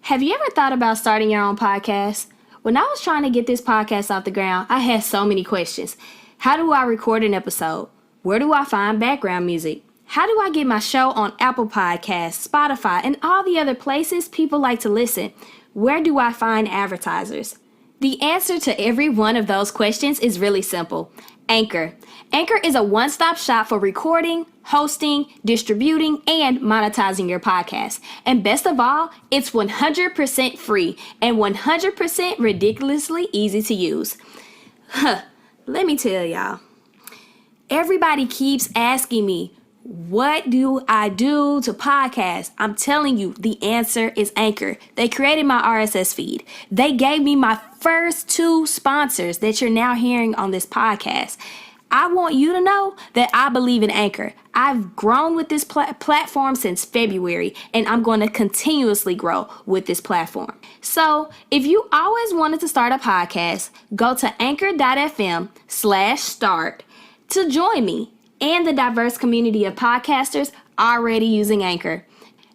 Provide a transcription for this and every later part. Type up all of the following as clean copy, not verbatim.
Have you ever thought about starting your own podcast? When I was trying to get this podcast off the ground, I had so many questions. How do I record an episode? Where do I find background music? How do I get my show on Apple Podcasts, Spotify, and all the other places people like to listen? Where do I find advertisers? The answer to every one of those questions is really simple. Anchor. Anchor is a one-stop shop for recording, hosting, distributing, and monetizing your podcast. And best of all, it's 100% free and 100% ridiculously easy to use. Let me tell y'all. Everybody keeps asking me, what do I do to podcast? I'm telling you, the answer is Anchor. They created my RSS feed. They gave me my first 2 sponsors that you're now hearing on this podcast. I want you to know that I believe in Anchor. I've grown with this platform since February, and I'm going to continuously grow with this platform. So if you always wanted to start a podcast, go to anchor.fm/start to join me and the diverse community of podcasters already using Anchor.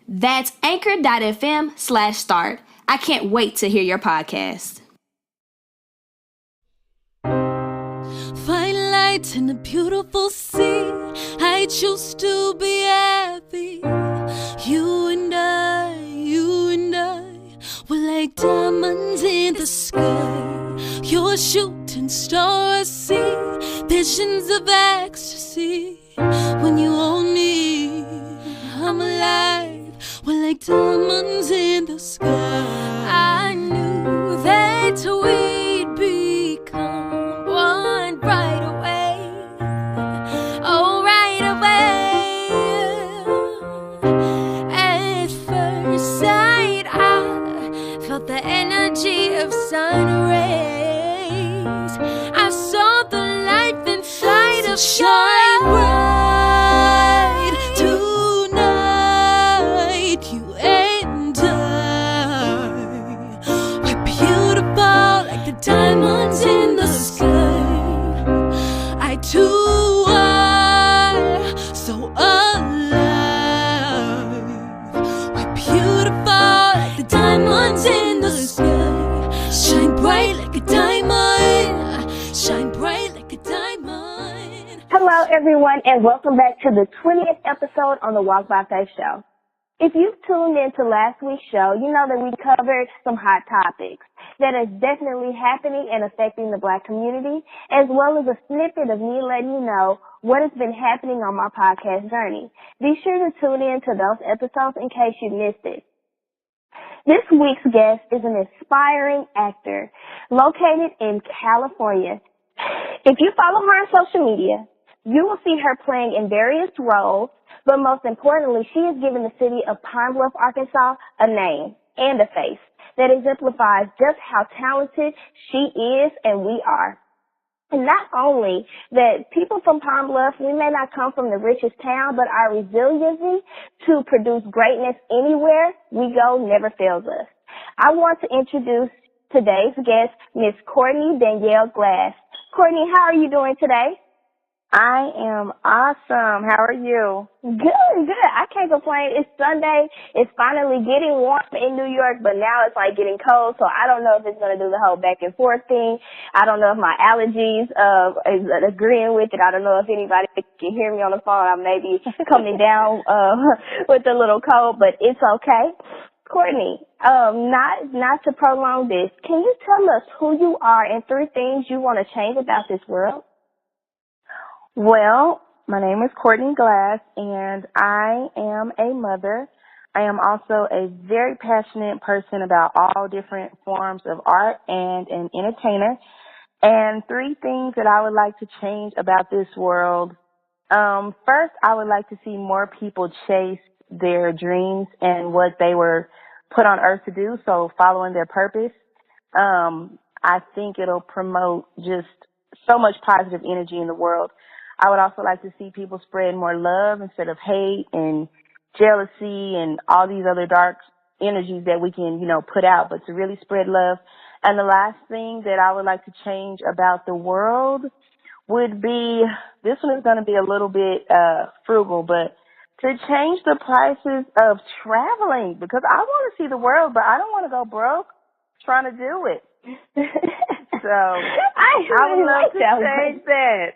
That's anchor.fm/start. I can't wait to hear your podcast. Find light in a beautiful sea. I choose to be happy. You and I, we're like diamonds in the sky. You're a shooting star, I see visions of ecstasy. When you hold me, I'm alive. We're like diamonds in the sky. I knew that we'd become one right away. Oh, right away. At first sight, I felt the energy of sun rays. I saw the life inside of shine bright tonight. You and I, we're beautiful like the diamonds in the sky. I too are so alive. We're beautiful like the diamonds in the sky. Shine bright like a diamond. Shine bright like a diamond. Hello, everyone, and welcome back to the 20th episode on the Walk by Faith show. If you tuned into last week's show, you know that we covered some hot topics that is definitely happening and affecting the Black community, as well as a snippet of me letting you know what has been happening on my podcast journey. Be sure to tune in to those episodes in case you missed it. This week's guest is an aspiring actor located in California. If you follow her on social media, you will see her playing in various roles, but most importantly, she has given the city of Pine Bluff, Arkansas, a name and a face that exemplifies just how talented she is and we are. And not only that people from Pine Bluff, we may not come from the richest town, but our resiliency to produce greatness anywhere we go never fails us. I want to introduce today's guest, Miss Courtney Danyelle Glass. Courtney, how are you doing today? I am awesome. How are you? Good. I can't complain. It's Sunday. It's finally getting warm in New York, but now it's like getting cold, so I don't know if it's going to do the whole back and forth thing. I don't know if my allergies is agreeing with it. I don't know if anybody can hear me on the phone. I may be coming down with a little cold, but it's okay. Courtney, not to prolong this, can you tell us who you are and 3 things you want to change about this world? Well, my name is Courtney Glass, and I am a mother. I am also a very passionate person about all different forms of art and an entertainer. And 3 things that I would like to change about this world. First, I would like to see more people chase their dreams and what they were put on earth to do, so following their purpose. I think it'll promote just so much positive energy in the world. I would also like to see people spread more love instead of hate and jealousy and all these other dark energies that we can, put out, but to really spread love. And the last thing that I would like to change about the world would be, this one is going to be a little bit frugal, but To change the prices of traveling, because I want to see the world, but I don't want to go broke trying to do it. So I would really love like to that change one. that.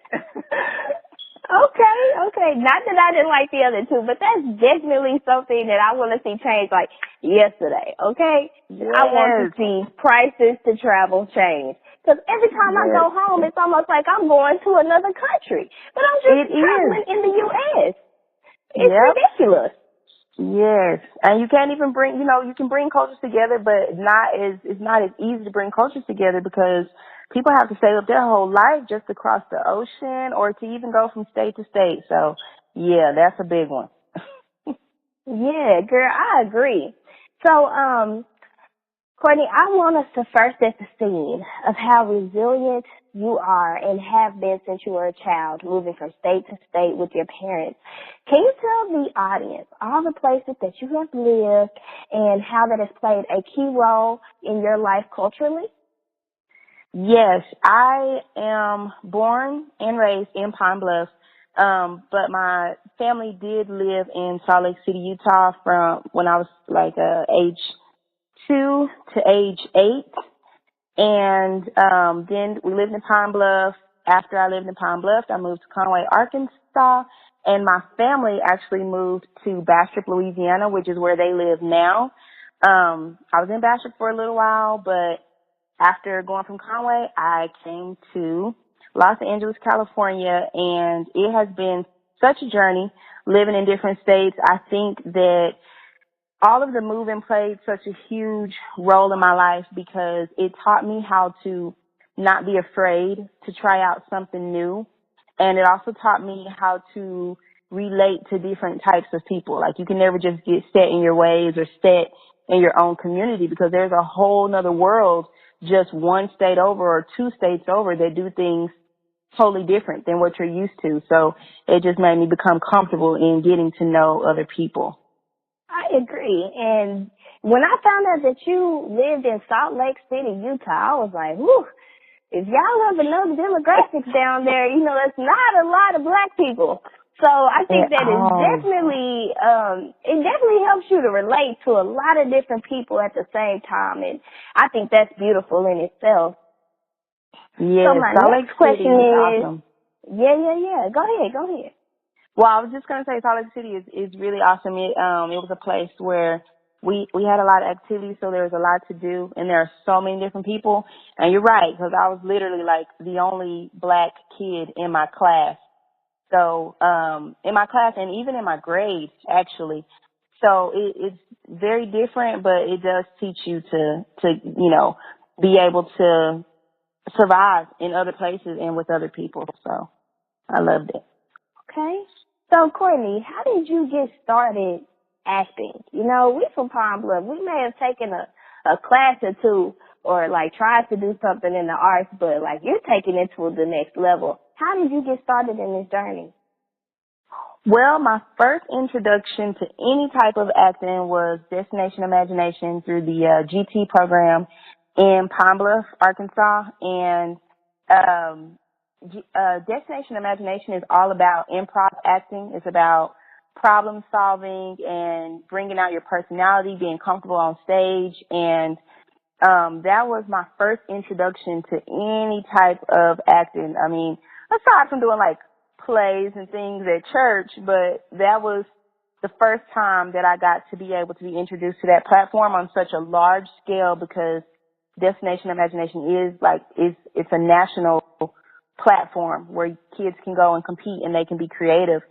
Okay. Not that I didn't like the other two, but that's definitely something that I want to see change like yesterday, okay? Yes. I want to see prices to travel change. Because every time I go home, it's almost like I'm going to another country. But I'm just traveling in the U.S. It's ridiculous. Yes, and you can't even bring, you can bring cultures together, but it's not as easy to bring cultures together because people have to stay up their whole life just to cross the ocean or to even go from state to state. So, yeah, that's a big one. Yeah, girl, I agree. So, Courtney, I want us to first set the scene of how resilient you are and have been since you were a child, moving from state to state with your parents. Can you tell the audience all the places that you have lived and how that has played a key role in your life culturally? Yes, I am born and raised in Pine Bluff, but my family did live in Salt Lake City, Utah from when I was like age 2 to age 8. And then we lived in Pine Bluff. After I lived in Pine Bluff, I moved to Conway, Arkansas. And my family actually moved to Bastrop, Louisiana, which is where they live now. I was in Bastrop for a little while, but after going from Conway, I came to Los Angeles, California, and it has been such a journey living in different states. I think that all of the moving played such a huge role in my life because it taught me how to not be afraid to try out something new. And it also taught me how to relate to different types of people. Like you can never just get set in your ways or set in your own community because there's a whole nother world just one state over or 2 states over that do things totally different than what you're used to. So it just made me become comfortable in getting to know other people. I agree. And when I found out that you lived in Salt Lake City, Utah, I was like, whew, if y'all have enough demographics down there, that's not a lot of black people. So I think that is definitely, it definitely helps you to relate to a lot of different people at the same time. And I think that's beautiful in itself. Yes, so my Salt next Lake question City is is, awesome. Yeah. Go ahead. Well, I was just going to say Salt Lake City is really awesome. It was a place where we had a lot of activities, so there was a lot to do, and there are so many different people. And you're right, because I was literally like the only black kid in my class. So in my class and even in my grade, actually. So it's very different, but it does teach you to be able to survive in other places and with other people. So I loved it. Okay. So, Courtney, how did you get started acting? We from Pine Bluff. We may have taken a class or two or, tried to do something in the arts, but, you're taking it to the next level. How did you get started in this journey? Well, my first introduction to any type of acting was Destination Imagination through the GT program in Pine Bluff, Arkansas. And Destination Imagination is all about improv acting. It's about problem solving and bringing out your personality, being comfortable on stage. And that was my first introduction to any type of acting. I mean, aside from doing plays and things at church, but that was the first time that I got to be able to be introduced to that platform on such a large scale because Destination Imagination it's a national platform where kids can go and compete and they can be creative.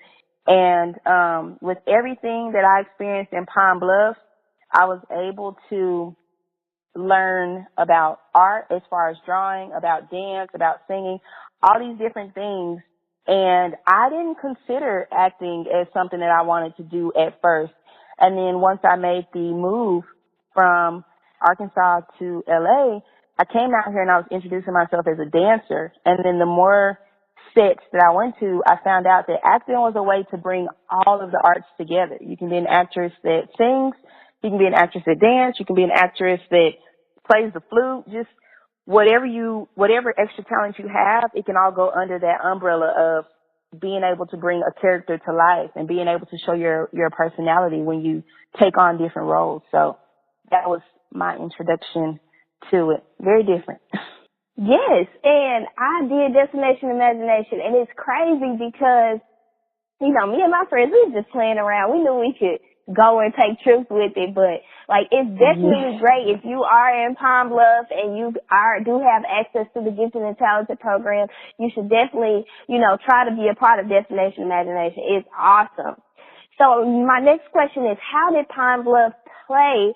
And with everything that I experienced in Pine Bluff, I was able to learn about art as far as drawing, about dance, about singing, all these different things. And I didn't consider acting as something that I wanted to do at first. And then once I made the move from Arkansas to LA, I came out here and I was introducing myself as a dancer. And then the more sets that I went to, I found out that acting was a way to bring all of the arts together. You can be an actress that sings, you can be an actress that dances, you can be an actress that plays the flute, just whatever extra talent you have, it can all go under that umbrella of being able to bring a character to life and being able to show your personality when you take on different roles. So that was my introduction to it. Very different. Yes, and I did Destination Imagination, and it's crazy because, you know, me and my friends, we were just playing around. We knew we could go and take trips with it, but, like, it's definitely great if you are in Pine Bluff and you do have access to the Gifted and Talented program. You should definitely, you know, try to be a part of Destination Imagination. It's awesome. So my next question is, how did Pine Bluff play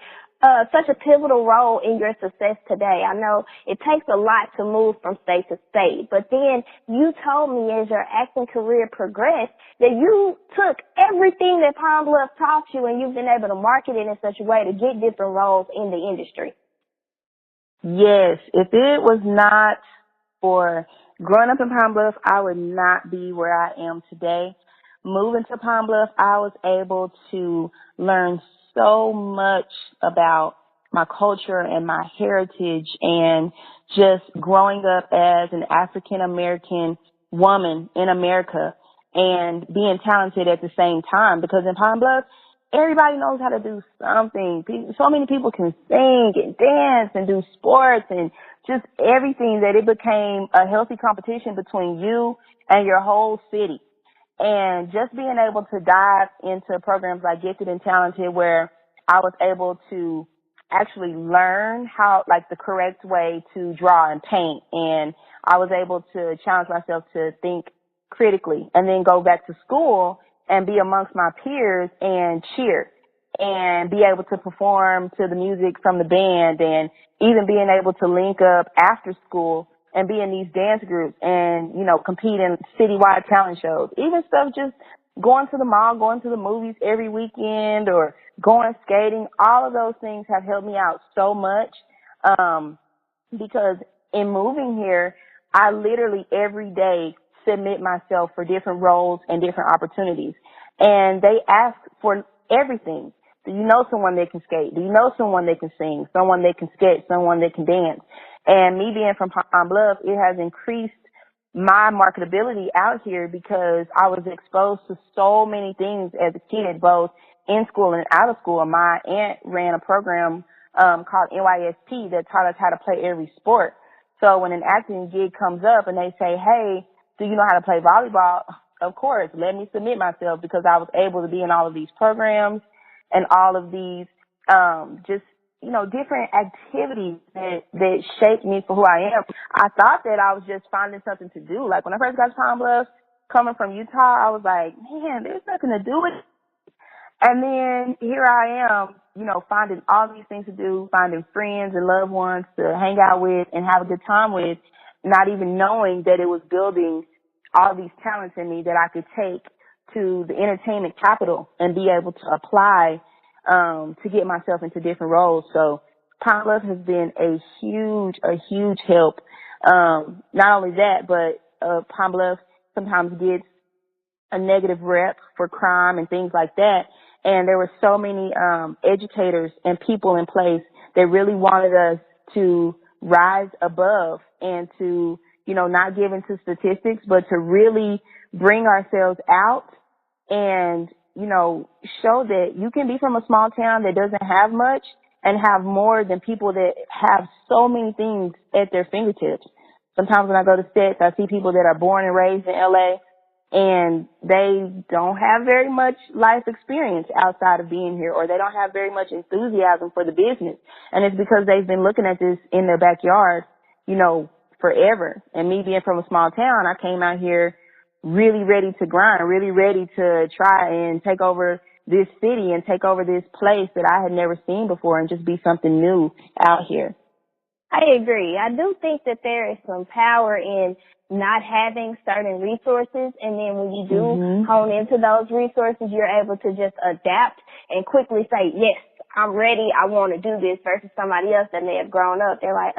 such a pivotal role in your success today? I know it takes a lot to move from state to state, but then you told me as your acting career progressed that you took everything that Pine Bluff taught you and you've been able to market it in such a way to get different roles in the industry. Yes, if it was not for growing up in Pine Bluff, I would not be where I am today. Moving to Pine Bluff, I was able to learn so much about my culture and my heritage, and just growing up as an African American woman in America and being talented at the same time, because in Pine Bluff, everybody knows how to do something. So many people can sing and dance and do sports and just everything, that it became a healthy competition between you and your whole city. And just being able to dive into programs like Gifted and Talented, where I was able to actually learn how, like, the correct way to draw and paint. And I was able to challenge myself to think critically and then go back to school and be amongst my peers and cheer and be able to perform to the music from the band, and even being able to link up after school and be in these dance groups and, you know, compete in citywide talent shows. Even stuff just going to the mall, going to the movies every weekend, or going skating. All of those things have helped me out so much, because in moving here, I literally every day submit myself for different roles and different opportunities. And they ask for everything. Do you know someone that can skate? Do you know someone that can sing? Someone that can sketch? Someone that can dance? And me being from Pine Bluff, it has increased my marketability out here because I was exposed to so many things as a kid, both in school and out of school. My aunt ran a program called NYSP that taught us how to play every sport. So when an acting gig comes up and they say, hey, do you know how to play volleyball? Of course, let me submit myself, because I was able to be in all of these programs and all of these just, you know, different activities that shaped me for who I am. I thought that I was just finding something to do. Like when I first got to Pine Bluff, coming from Utah, I was like, man, there's nothing to do with it. And then here I am, you know, finding all these things to do, finding friends and loved ones to hang out with and have a good time with, not even knowing that it was building all these talents in me that I could take to the entertainment capital and be able to apply to get myself into different roles. So Pine Bluff has been a huge help. Not only that, but Pine Bluff sometimes gets a negative rep for crime and things like that. And there were so many educators and people in place that really wanted us to rise above and to, you know, not give into statistics, but to really bring ourselves out and, you know, show that you can be from a small town that doesn't have much and have more than people that have so many things at their fingertips. Sometimes when I go to sets, I see people that are born and raised in LA and they don't have very much life experience outside of being here, or they don't have very much enthusiasm for the business. And it's because they've been looking at this in their backyard, you know, forever. And me being from a small town, I came out here really ready to grind, really ready to try and take over this city and take over this place that I had never seen before and just be something new out here. I agree. I do think that there is some power in not having certain resources, and then when you do hone into those resources, you're able to just adapt and quickly say, yes, I'm ready, I want to do this, versus somebody else that may have grown up. They're like,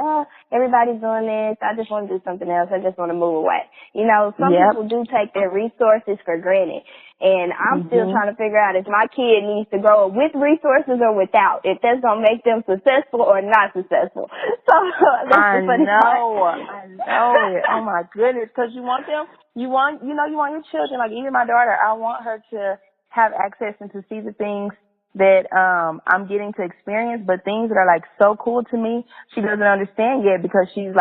everybody's doing this. I just want to do something else. I just want to move away. You know, some people do take their resources for granted. And I'm still trying to figure out if my kid needs to grow up with resources or without, if that's going to make them successful or not successful. So that's the funny part. I know it. Oh my goodness. Cause you want you want your children, like even my daughter, I want her to have access and to see the things that I'm getting to experience, but things that are like so cool to me, she doesn't understand yet because she's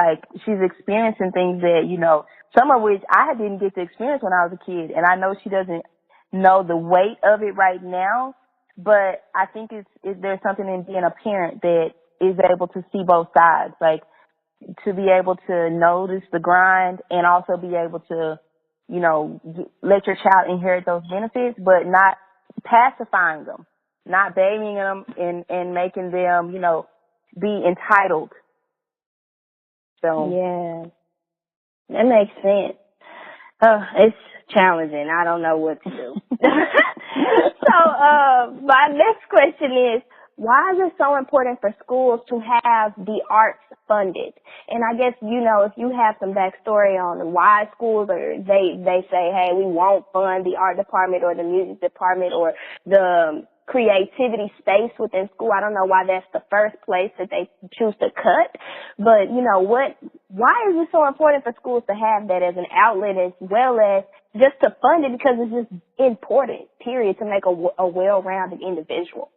experiencing things that, you know, some of which I didn't get to experience when I was a kid, and I know she doesn't know the weight of it right now, but I think there's something in being a parent that is able to see both sides, like to be able to notice the grind and also be able to, you know, let your child inherit those benefits, but not pacifying them, not babying them and making them, you know, be entitled. So yeah, that makes sense. It's challenging. I don't know what to do. So, my next question is, why is it so important for schools to have the arts funded? And I guess, you know, if you have some backstory on why schools they say, hey, we won't fund the art department or the music department or the creativity space within school. I don't know why that's the first place that they choose to cut. But, you know, why is it so important for schools to have that as an outlet as well as just to fund it, because it's just important, period, to make a well-rounded individual?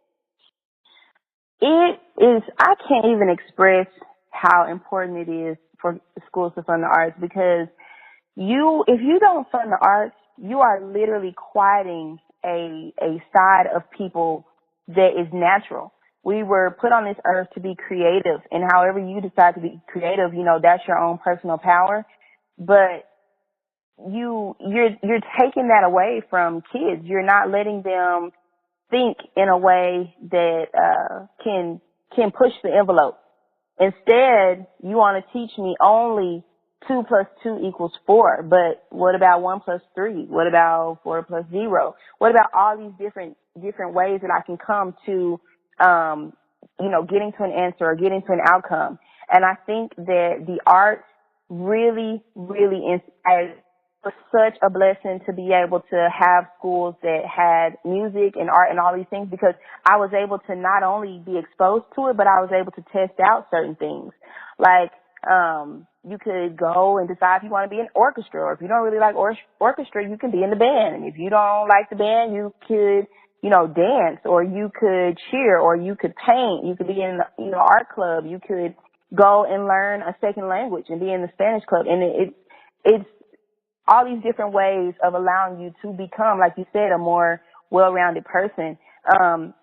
It is, I can't even express how important it is for schools to fund the arts, because if you don't fund the arts, you are literally quieting a side of people that is natural. We were put on this earth to be creative, and however you decide to be creative, you know, that's your own personal power. But you're taking that away from kids. You're not letting them think in a way that can push the envelope. Instead, you want to teach me only 2 + 2 = 4. But what about 1 + 3? What about 4 + 0? What about all these different ways that I can come to, you know, getting to an answer or getting to an outcome? And I think that the arts really, really inspires. It was such a blessing to be able to have schools that had music and art and all these things, because I was able to not only be exposed to it, but I was able to test out certain things. Like, you could go and decide if you want to be in orchestra, or if you don't really like orchestra, you can be in the band. And if you don't like the band, you could, you know, dance, or you could cheer, or you could paint. You could be in, you know, art club. You could go and learn a second language and be in the Spanish club. And it's all these different ways of allowing you to become, like you said, a more well-rounded person.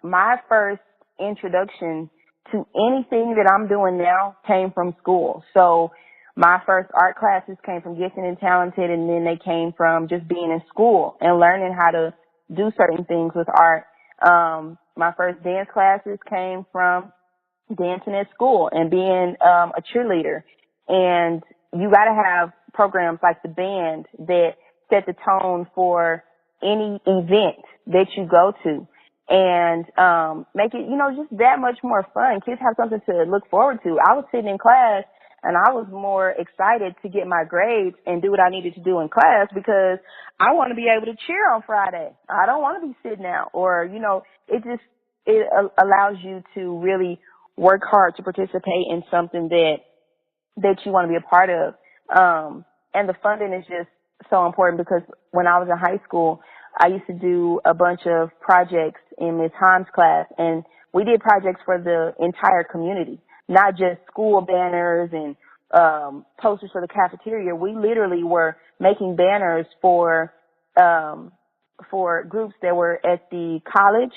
My first introduction to anything that I'm doing now came from school. So my first art classes came from Gifted and Talented, and then they came from just being in school and learning how to do certain things with art. My first dance classes came from dancing at school and being a cheerleader. And you got to have programs like the band that set the tone for any event that you go to, and make it, you know, just that much more fun. Kids have something to look forward to. I was sitting in class and I was more excited to get my grades and do what I needed to do in class, because I want to be able to cheer on Friday. I don't want to be sitting out, or, you know, it allows you to really work hard to participate in something that you want to be a part of. And the funding is just so important, because when I was in high school, I used to do a bunch of projects in Ms. Hahn's class, and we did projects for the entire community, not just school banners and posters for the cafeteria. We literally were making banners for groups that were at the college,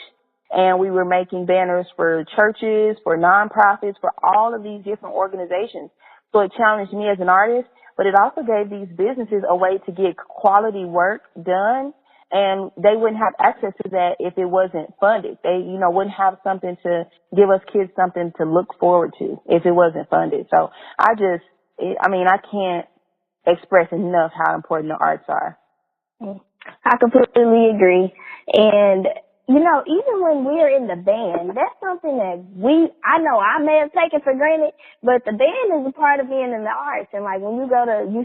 and we were making banners for churches, for nonprofits, for all of these different organizations. So it challenged me as an artist, but it also gave these businesses a way to get quality work done, and they wouldn't have access to that if it wasn't funded. They, you know, wouldn't have something to give us kids something to look forward to if it wasn't funded. So I can't express enough how important the arts are. I completely agree. And, even when we're in the band, that's something that I know I may have taken for granted, but the band is a part of being in the arts. And like when you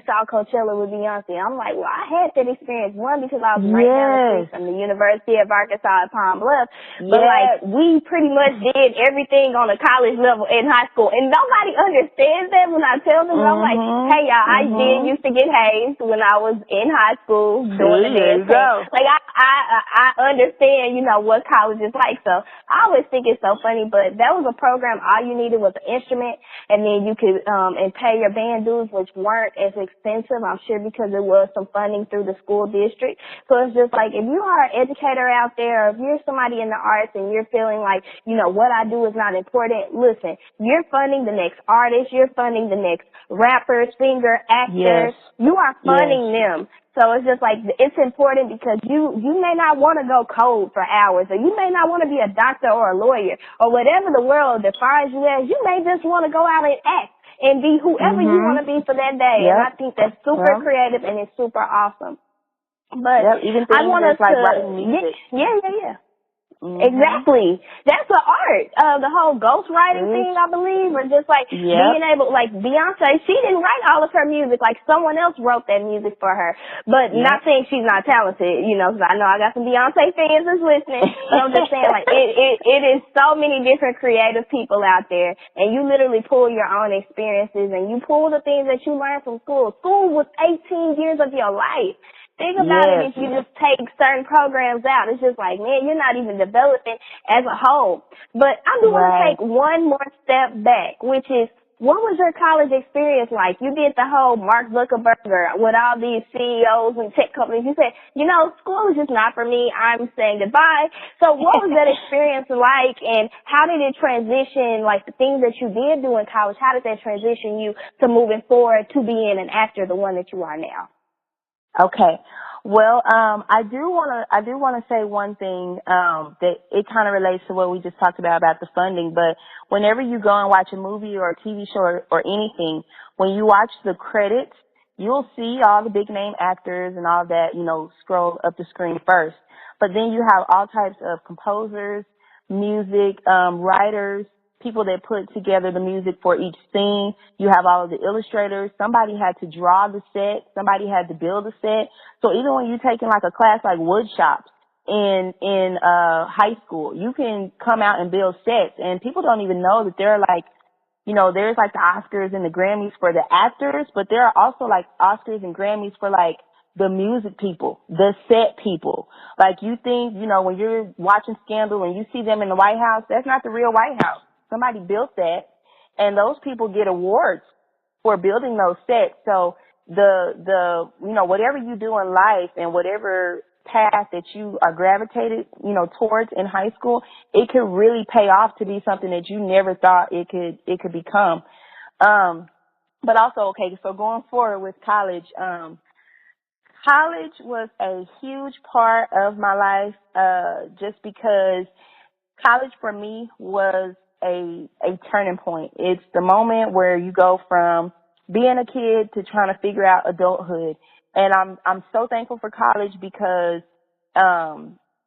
saw Coachella with Beyonce, I'm like, well, I had that experience, one, because I was right down the street from the University of Arkansas at Palm Bluff, but like we pretty much did everything on a college level in high school. And nobody understands that when I tell them, I'm like, hey y'all, I did used to get hazed when I was in high school doing the dance thing. Like I understand, what college is like. So I always think it's so funny, but that was a program. All you needed was an instrument, and then you could and pay your band dues, which weren't as expensive, I'm sure, because it was some funding through the school district. So it's just like, if you are an educator out there, or if you're somebody in the arts and you're feeling like, what I do is not important, listen, you're funding the next artist, you're funding the next rapper, singer, actor. You are funding them. So it's just like, it's important because you may not want to go code for hours, or you may not want to be a doctor or a lawyer or whatever the world defines you as. You may just want to go out and act and be whoever you want to be for that day. And I think that's super creative and it's super awesome. But even I want us like to, writing music. Exactly. That's the art. The whole ghostwriting thing, I believe, or just like being able, like Beyonce, she didn't write all of her music. Like someone else wrote that music for her. But not saying she's not talented, 'cause I know I got some Beyonce fans that's listening. But I'm just saying, like, it is so many different creative people out there, and you literally pull your own experiences and you pull the things that you learned from school. School was 18 years of your life. Think about it if you just take certain programs out. It's just like, man, you're not even developing as a whole. But I do want to take one more step back, which is, what was your college experience like? You did the whole Mark Zuckerberg with all these CEOs and tech companies. You said, school is just not for me. I'm saying goodbye. So what was that experience like, and how did it transition, like the things that you did do in college, how did that transition you to moving forward to being an actor, the one that you are now? Okay. Well, I do want to say one thing, that it kind of relates to what we just talked about the funding, but whenever you go and watch a movie or a TV show or anything, when you watch the credits, you'll see all the big name actors and all that, scroll up the screen first. But then you have all types of composers, music, writers, people that put together the music for each scene. You have all of the illustrators. Somebody had to draw the set. Somebody had to build the set. So even when you're taking like a class like wood shops in high school, you can come out and build sets, and people don't even know that they're like, there's like the Oscars and the Grammys for the actors, but there are also like Oscars and Grammys for like the music people, the set people. Like you think, when you're watching Scandal and you see them in the White House, that's not the real White House. Somebody built that, and those people get awards for building those sets. So the whatever you do in life and whatever path that you are gravitated, towards in high school, it could really pay off to be something that you never thought it could become. But also, okay, so going forward with college, college was a huge part of my life, just because college for me was a turning point. It's the moment where you go from being a kid to trying to figure out adulthood. And I'm so thankful for college because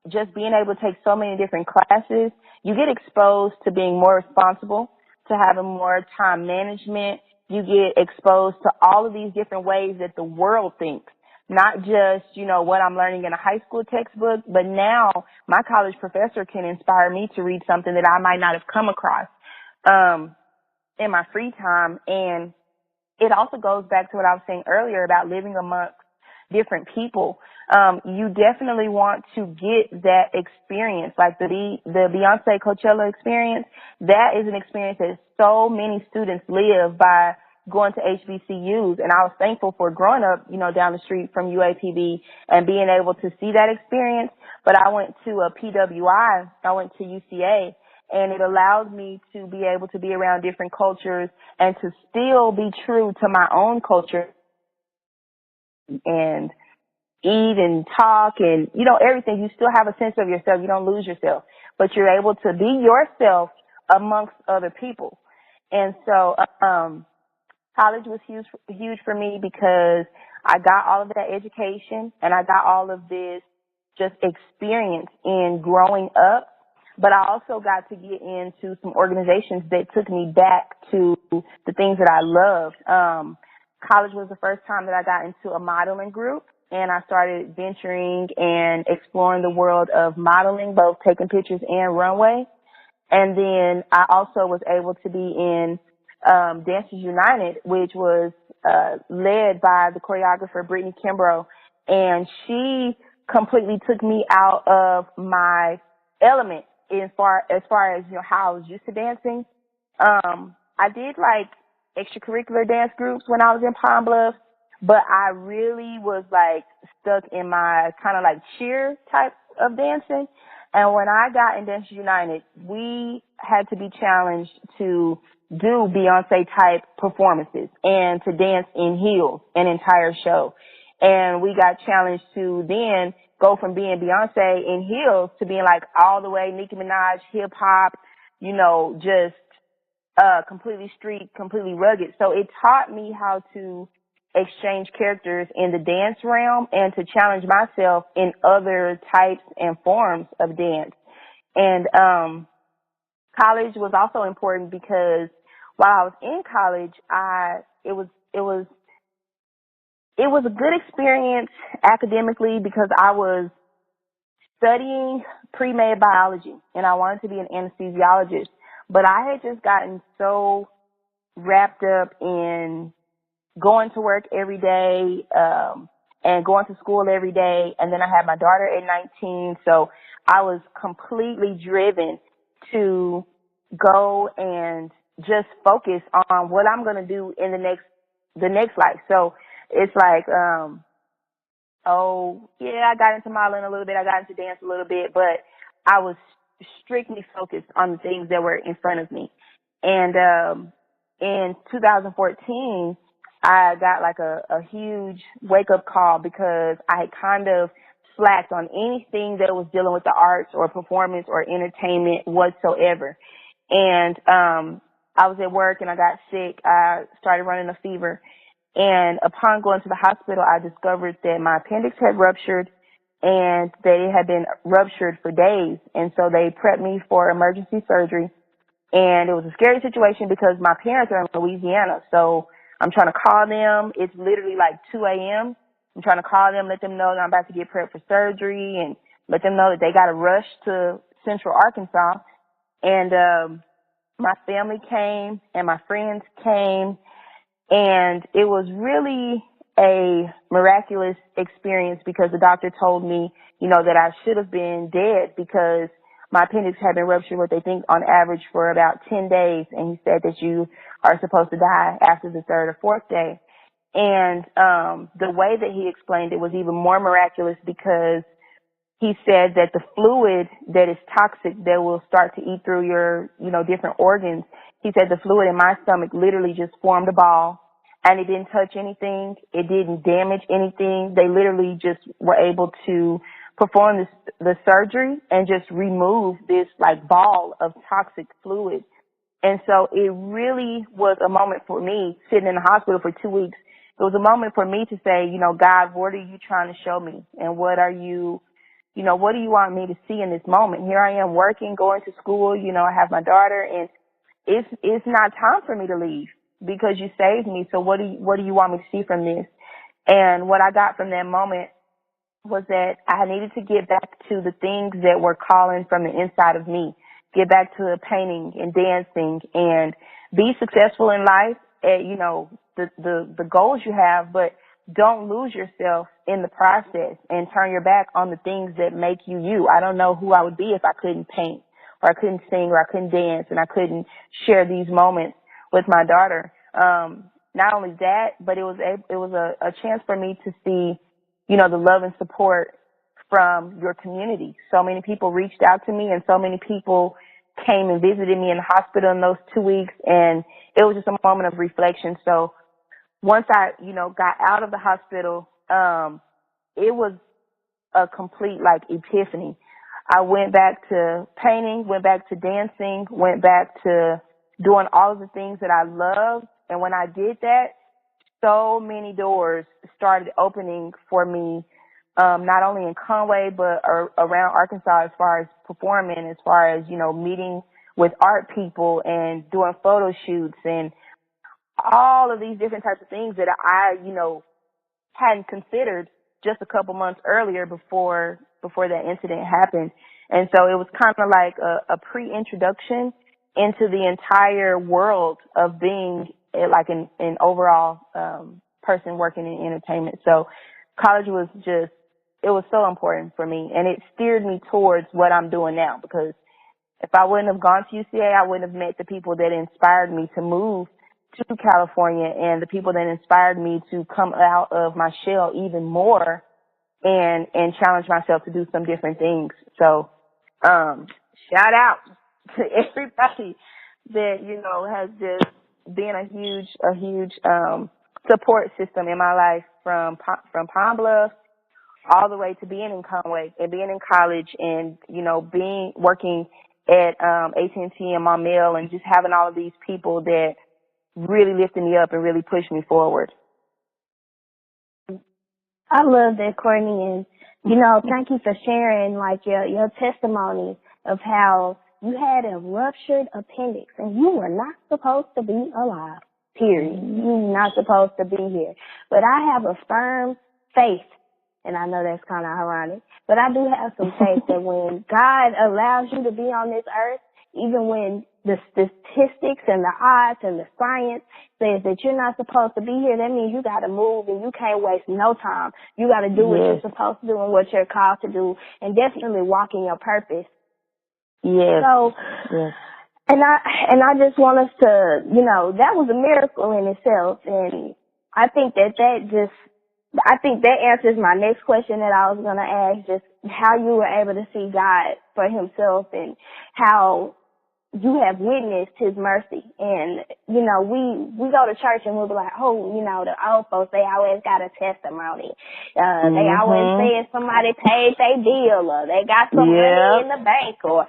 just being able to take so many different classes, you get exposed to being more responsible, to having more time management. You get exposed to all of these different ways that the world thinks. Not just, what I'm learning in a high school textbook, but now my college professor can inspire me to read something that I might not have come across in my free time. And it also goes back to what I was saying earlier about living amongst different people. You definitely want to get that experience, like the Beyonce Coachella experience. That is an experience that so many students live by going to HBCUs, and I was thankful for growing up, down the street from UAPB and being able to see that experience. But I went to a PWI, I went to UCA, and it allowed me to be able to be around different cultures and to still be true to my own culture and eat and talk and, everything. You still have a sense of yourself. You don't lose yourself, but you're able to be yourself amongst other people. And so, college was huge for me because I got all of that education and I got all of this just experience in growing up. But I also got to get into some organizations that took me back to the things that I loved. College was the first time that I got into a modeling group, and I started venturing and exploring the world of modeling, both taking pictures and runway. And then I also was able to be in Dancers United, which was led by the choreographer Brittany Kimbrough, and she completely took me out of my element as far as how I was used to dancing. I did like extracurricular dance groups when I was in Pine Bluff, but I really was like stuck in my kind of like cheer type of dancing. And when I got in Dancers United, we had to be challenged to do Beyonce type performances and to dance in heels an entire show. And we got challenged to then go from being Beyonce in heels to being like all the way Nicki Minaj, hip hop, just completely street, completely rugged. So it taught me how to exchange characters in the dance realm and to challenge myself in other types and forms of dance. And college was also important because while I was in college, it was a good experience academically because I was studying pre-med biology and I wanted to be an anesthesiologist. But I had just gotten so wrapped up in going to work every day and going to school every day. And then I had my daughter at 19. So I was completely driven to go and just focus on what I'm going to do in the next life. So it's like, I got into modeling a little bit. I got into dance a little bit, but I was strictly focused on the things that were in front of me. And in 2014, I got like a huge wake-up call because I had kind of slacked on anything that was dealing with the arts or performance or entertainment whatsoever. And I was at work and I got sick. I started running a fever. And upon going to the hospital, I discovered that my appendix had ruptured and that it had been ruptured for days. And so they prepped me for emergency surgery. And it was a scary situation because my parents are in Louisiana. So I'm trying to call them. It's literally like 2 a.m. I'm trying to call them, let them know that I'm about to get prepped for surgery and let them know that they got to rush to Central Arkansas. And my family came and my friends came. And it was really a miraculous experience because the doctor told me, that I should have been dead because my appendix had been ruptured what they think on average for about 10 days. And he said that you are supposed to die after the third or fourth day. And the way that he explained it was even more miraculous because he said that the fluid that is toxic that will start to eat through your, different organs, he said the fluid in my stomach literally just formed a ball and it didn't touch anything. It didn't damage anything. They literally just were able to perform the surgery and just remove this like ball of toxic fluid. And so it really was a moment for me sitting in the hospital for 2 weeks. It was a moment for me to say, God, what are you trying to show me? And what do you want me to see in this moment? Here I am working, going to school, I have my daughter, and it's not time for me to leave because you saved me. So what do you want me to see from this? And what I got from that moment was that I needed to get back to the things that were calling from the inside of me, get back to painting and dancing and be successful in life at, the goals you have, but don't lose yourself in the process and turn your back on the things that make you you. I don't know who I would be if I couldn't paint or I couldn't sing or I couldn't dance and I couldn't share these moments with my daughter. Not only that, but it was a chance for me to see, the love and support from your community. So many people reached out to me and so many people came and visited me in the hospital in those 2 weeks. And it was just a moment of reflection. So once I, got out of the hospital, it was a complete like epiphany. I went back to painting, went back to dancing, went back to doing all of the things that I love. And when I did that, so many doors started opening for me not only in Conway, but around Arkansas as far as performing, as far as, meeting with art people and doing photo shoots and all of these different types of things that I, hadn't considered just a couple months earlier before that incident happened. And so it was kind of like a pre-introduction into the entire world of being like an overall person working in entertainment. So college it was so important for me, and it steered me towards what I'm doing now, because if I wouldn't have gone to UCA, I wouldn't have met the people that inspired me to move to California and the people that inspired me to come out of my shell even more and challenge myself to do some different things. So, shout out to everybody that, has just been a huge support system in my life from Pine Bluff all the way to being in Conway and being in college and, working at AT&T and Maumelle and just having all of these people that really lifted me up and really pushed me forward. I love that, Courtney, and thank you for sharing like your testimony of how you had a ruptured appendix and you were not supposed to be alive. Period. You're not supposed to be here. But I have a firm faith, and I know that's kind of ironic, but I do have some faith that when God allows you to be on this earth, even when the statistics and the odds and the science says that you're not supposed to be here, that means you got to move and you can't waste no time. You got to do what you're supposed to do and what you're called to do, and definitely walk in your purpose. Yes. So, yes. And I just want us to, that was a miracle in itself, and I think that answers my next question that I was going to ask, just how you were able to see God for himself and how you have witnessed his mercy. And, we go to church and we'll be like, oh, the old folks, they always got a testimony. They always say somebody paid their bill or they got some money in the bank or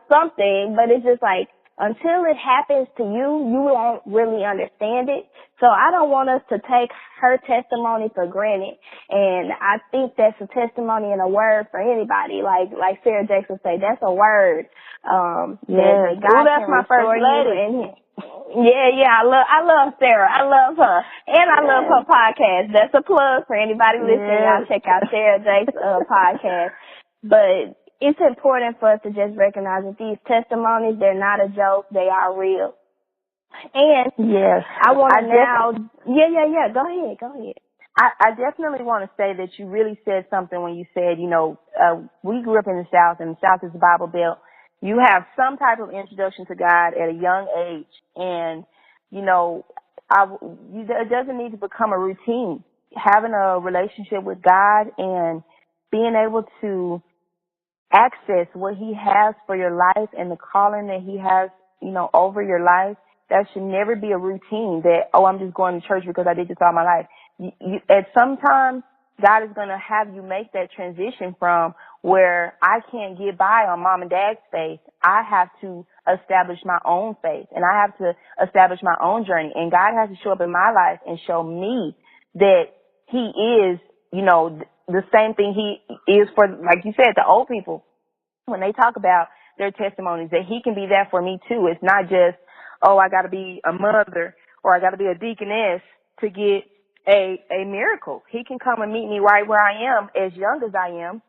something. But it's just like, until it happens to you, you won't really understand it. So I don't want us to take her testimony for granted. And I think that's a testimony and a word for anybody. Like Sarah Jackson say, that's a word. That God that's can my first restore lady. you. I love Sarah. I love her. And I love her podcast. That's a plug for anybody listening. Y'all check out Sarah Jake's podcast. But it's important for us to just recognize that these testimonies, they're not a joke. They are real. And I want to now, go ahead. I definitely want to say that you really said something when you said, we grew up in the South, and the South is the Bible Belt. You have some type of introduction to God at a young age, and, it doesn't need to become a routine. Having a relationship with God and being able to access what he has for your life and the calling that he has, over your life, that should never be a routine that, I'm just going to church because I did this all my life. At some time, God is going to have you make that transition from where I can't get by on mom and dad's faith. I have to establish my own faith, and I have to establish my own journey. And God has to show up in my life and show me that he is, the same thing he is for, like you said, the old people. When they talk about their testimonies, that he can be that for me too. It's not just, I got to be a mother or I got to be a deaconess to get a miracle. He can come and meet me right where I am, as young as I am,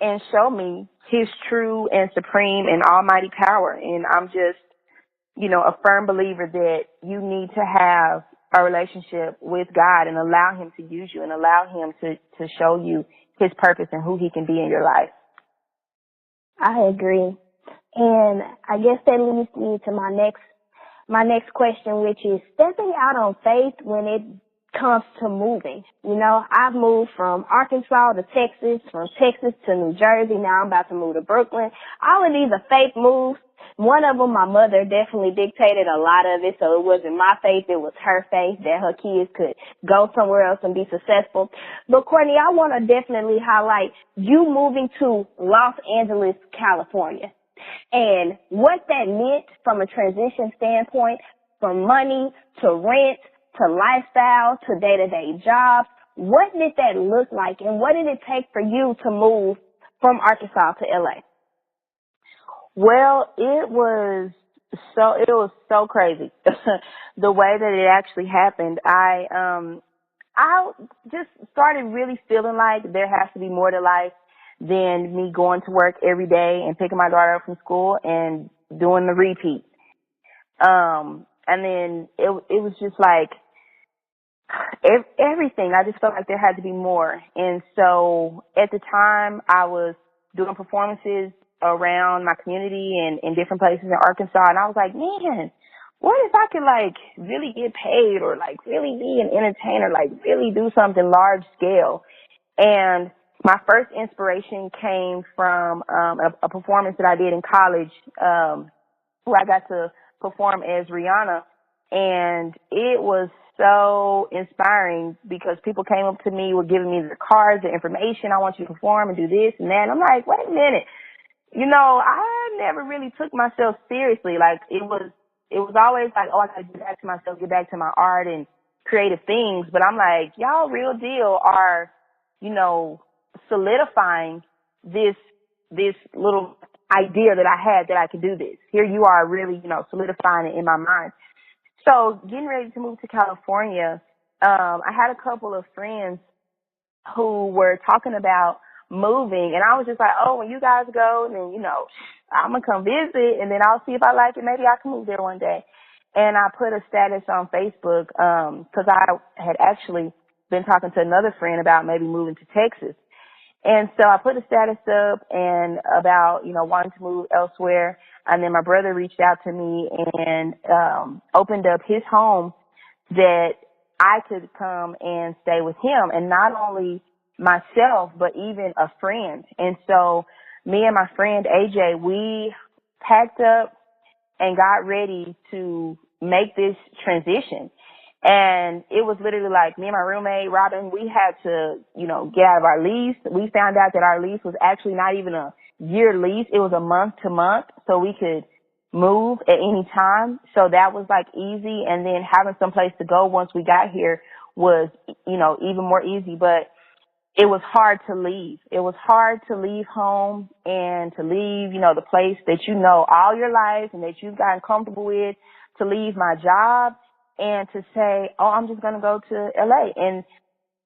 and show me his true and supreme and almighty power. And I'm just, a firm believer that you need to have a relationship with God and allow him to use you and allow him to show you his purpose and who he can be in your life. I agree. And I guess that leads me to my next question, which is stepping out on faith when it comes to moving. I've moved from Arkansas to Texas, from Texas to New Jersey. Now I'm about to move to Brooklyn. All of these are faith moves. One of them, my mother definitely dictated a lot of it, so it wasn't my faith, it was her faith that her kids could go somewhere else and be successful. But Courtney, I want to definitely highlight you moving to Los Angeles, California, and what that meant from a transition standpoint, from money to rent to lifestyle to day-to-day jobs. what did that look like, and what did it take for you to move from Arkansas to LA? Well, it was so crazy the way that it actually happened. I just started really feeling like there has to be more to life than me going to work every day and picking my daughter up from school and doing the repeat. And then it was just like everything. I just felt like there had to be more. And so at the time I was doing performances around my community and in different places in Arkansas. And I was like, man, what if I could like really get paid or like really be an entertainer, like really do something large scale? And my first inspiration came from a performance that I did in college, where I got to perform as Rihanna. And it was so inspiring because people came up to me, were giving me their cards, their information. I want you to perform and do this and that. And I'm like, wait a minute. You know, I never really took myself seriously. Like it was always like, oh, I gotta get back to myself, get back to my art and creative things. But I'm like, y'all real deal are, you know, solidifying this little idea that I had that I could do this. Here you are really, you know, solidifying it in my mind. So getting ready to move to California, I had a couple of friends who were talking about moving, and I was just like, oh, when you guys go, then, you know, I'm going to come visit, and then I'll see if I like it. Maybe I can move there one day. And I put a status on Facebook because I had actually been talking to another friend about maybe moving to Texas. And so I put a status up and about, you know, wanting to move elsewhere. And then my brother reached out to me and opened up his home that I could come and stay with him. And not only myself, but even a friend. And so me and my friend AJ, we packed up and got ready to make this transition. And it was literally like me and my roommate, Robin, we had to, you know, get out of our lease. We found out that our lease was actually not even a year lease. It was a month to month, so we could move at any time. So that was like easy. And then having some place to go once we got here was, you know, even more easy. But it was hard to leave. It was hard to leave home and to leave, you know, the place that you know all your life and that you've gotten comfortable with, to leave my job and to say, oh, I'm just going to go to LA. And,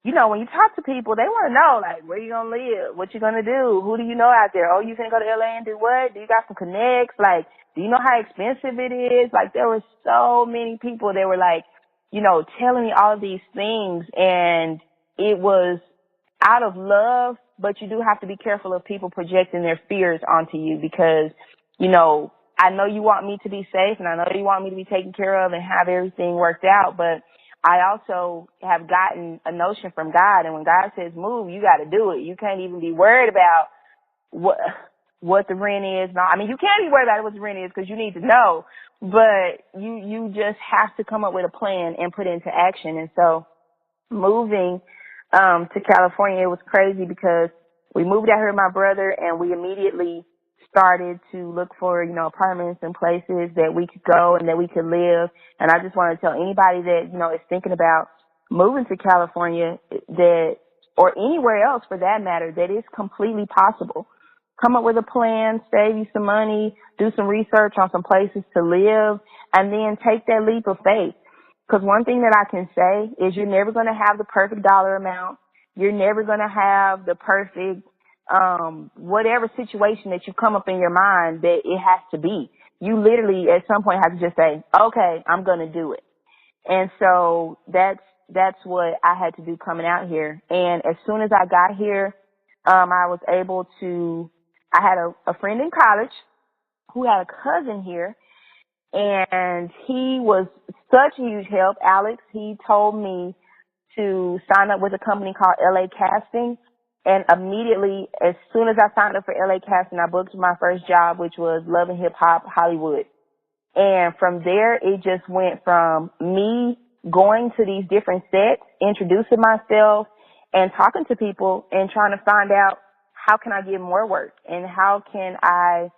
you know, when you talk to people, they want to know, like, where you going to live? What you going to do? Who do you know out there? Oh, you going to go to LA and do what? Do you got some connects? Like, do you know how expensive it is? Like, there were so many people that were like, you know, telling me all of these things. And it was out of love, but you do have to be careful of people projecting their fears onto you because, you know, I know you want me to be safe and I know you want me to be taken care of and have everything worked out, but I also have gotten a notion from God, and when God says move, you got to do it. You can't even be worried about what the rent is. No, I mean, you can't be worried about what the rent is because you need to know, but you just have to come up with a plan and put it into action. And so moving to California, it was crazy because we moved out here with my brother and we immediately started to look for, you know, apartments and places that we could go and that we could live. And I just want to tell anybody that, you know, is thinking about moving to California that, or anywhere else for that matter, that it's completely possible. Come up with a plan, save you some money, do some research on some places to live, and then take that leap of faith. Because one thing that I can say is you're never going to have the perfect dollar amount. You're never going to have the perfect whatever situation that you come up in your mind that it has to be. You literally at some point have to just say, okay, I'm going to do it. And so that's what I had to do coming out here. And as soon as I got here, I was able to, I had a friend in college who had a cousin here, and he was such a huge help. Alex, he told me to sign up with a company called LA Casting. And immediately, as soon as I signed up for LA Casting, I booked my first job, which was Love and Hip Hop Hollywood. And from there, it just went from me going to these different sets, introducing myself, and talking to people and trying to find out how can I get more work and how can I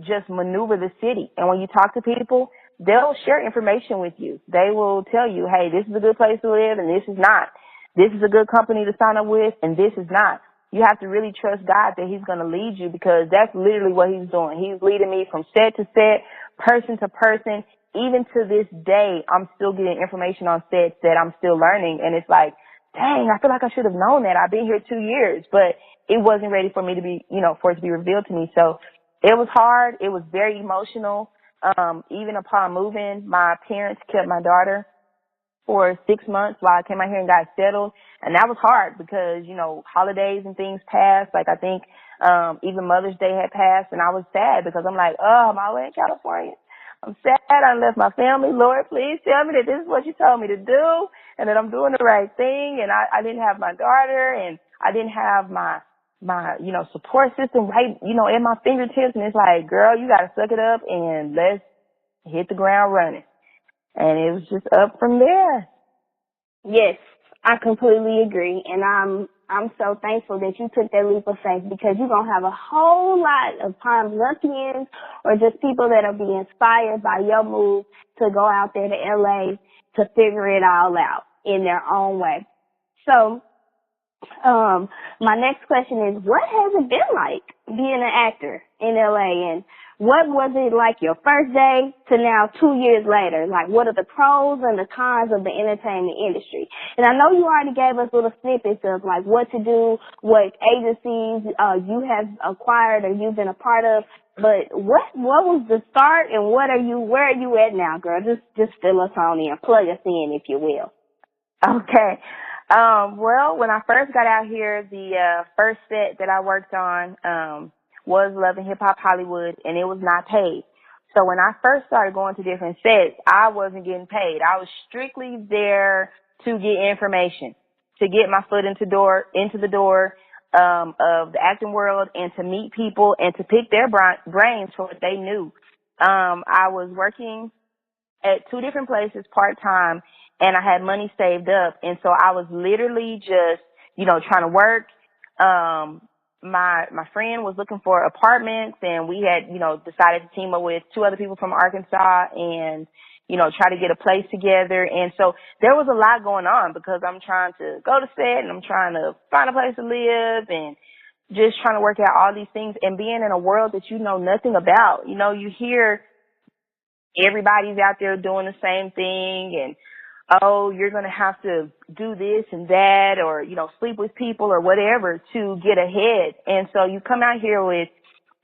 just maneuver the city. And when you talk to people, they'll share information with you. They will tell you, hey, this is a good place to live and this is not. this is a good company to sign up with and this is not. You have to really trust God that he's going to lead you, because that's literally what he's doing. He's leading me from set to set, person to person. Even to this day, I'm still getting information on sets that I'm still learning. And it's like, dang, I feel like I should have known that. I've been here 2 years, but it wasn't ready for me to be, for it to be revealed to me. So it was hard. It was very emotional. Even upon moving, my parents kept my daughter for 6 months while I came out here and got settled. And that was hard because, holidays and things passed. Like, I think, even Mother's Day had passed, and I was sad because I'm like, oh, I'm all the way in California. I'm sad I left my family. Lord, please tell me that this is what you told me to do and that I'm doing the right thing. And I didn't have my daughter, and I didn't have my support system right, at my fingertips. And it's like, girl, you got to suck it up and let's hit the ground running. And it was just up from there. Yes, I completely agree. And I'm so thankful that you took that leap of faith, because you're going to have a whole lot of Palm Lunkians or just people that will be inspired by your move to go out there to LA to figure it all out in their own way. So, my next question is, what has it been like being an actor in LA, and what was it like your first day to now 2 years later? Like, what are the pros and the cons of the entertainment industry? And I know you already gave us little snippets of like what to do, what agencies you have acquired or you've been a part of, but what was the start, and where are you at now, girl? Just fill us on in, plug us in, if you will. Okay. Well, when I first got out here, the first set that I worked on was Love and Hip Hop Hollywood, and it was not paid. So when I first started going to different sets, I wasn't getting paid. I was strictly there to get information, to get my foot into the door of the acting world, and to meet people and to pick their brains for what they knew. I was working at 2 different places part-time, and I had money saved up. And so I was literally just, trying to work. My friend was looking for apartments, and we had, decided to team up with 2 other people from Arkansas and, try to get a place together. And so there was a lot going on because I'm trying to go to set and I'm trying to find a place to live and just trying to work out all these things and being in a world that you know nothing about. You hear everybody's out there doing the same thing, and oh, you're going to have to do this and that, or, sleep with people or whatever to get ahead. And so you come out here with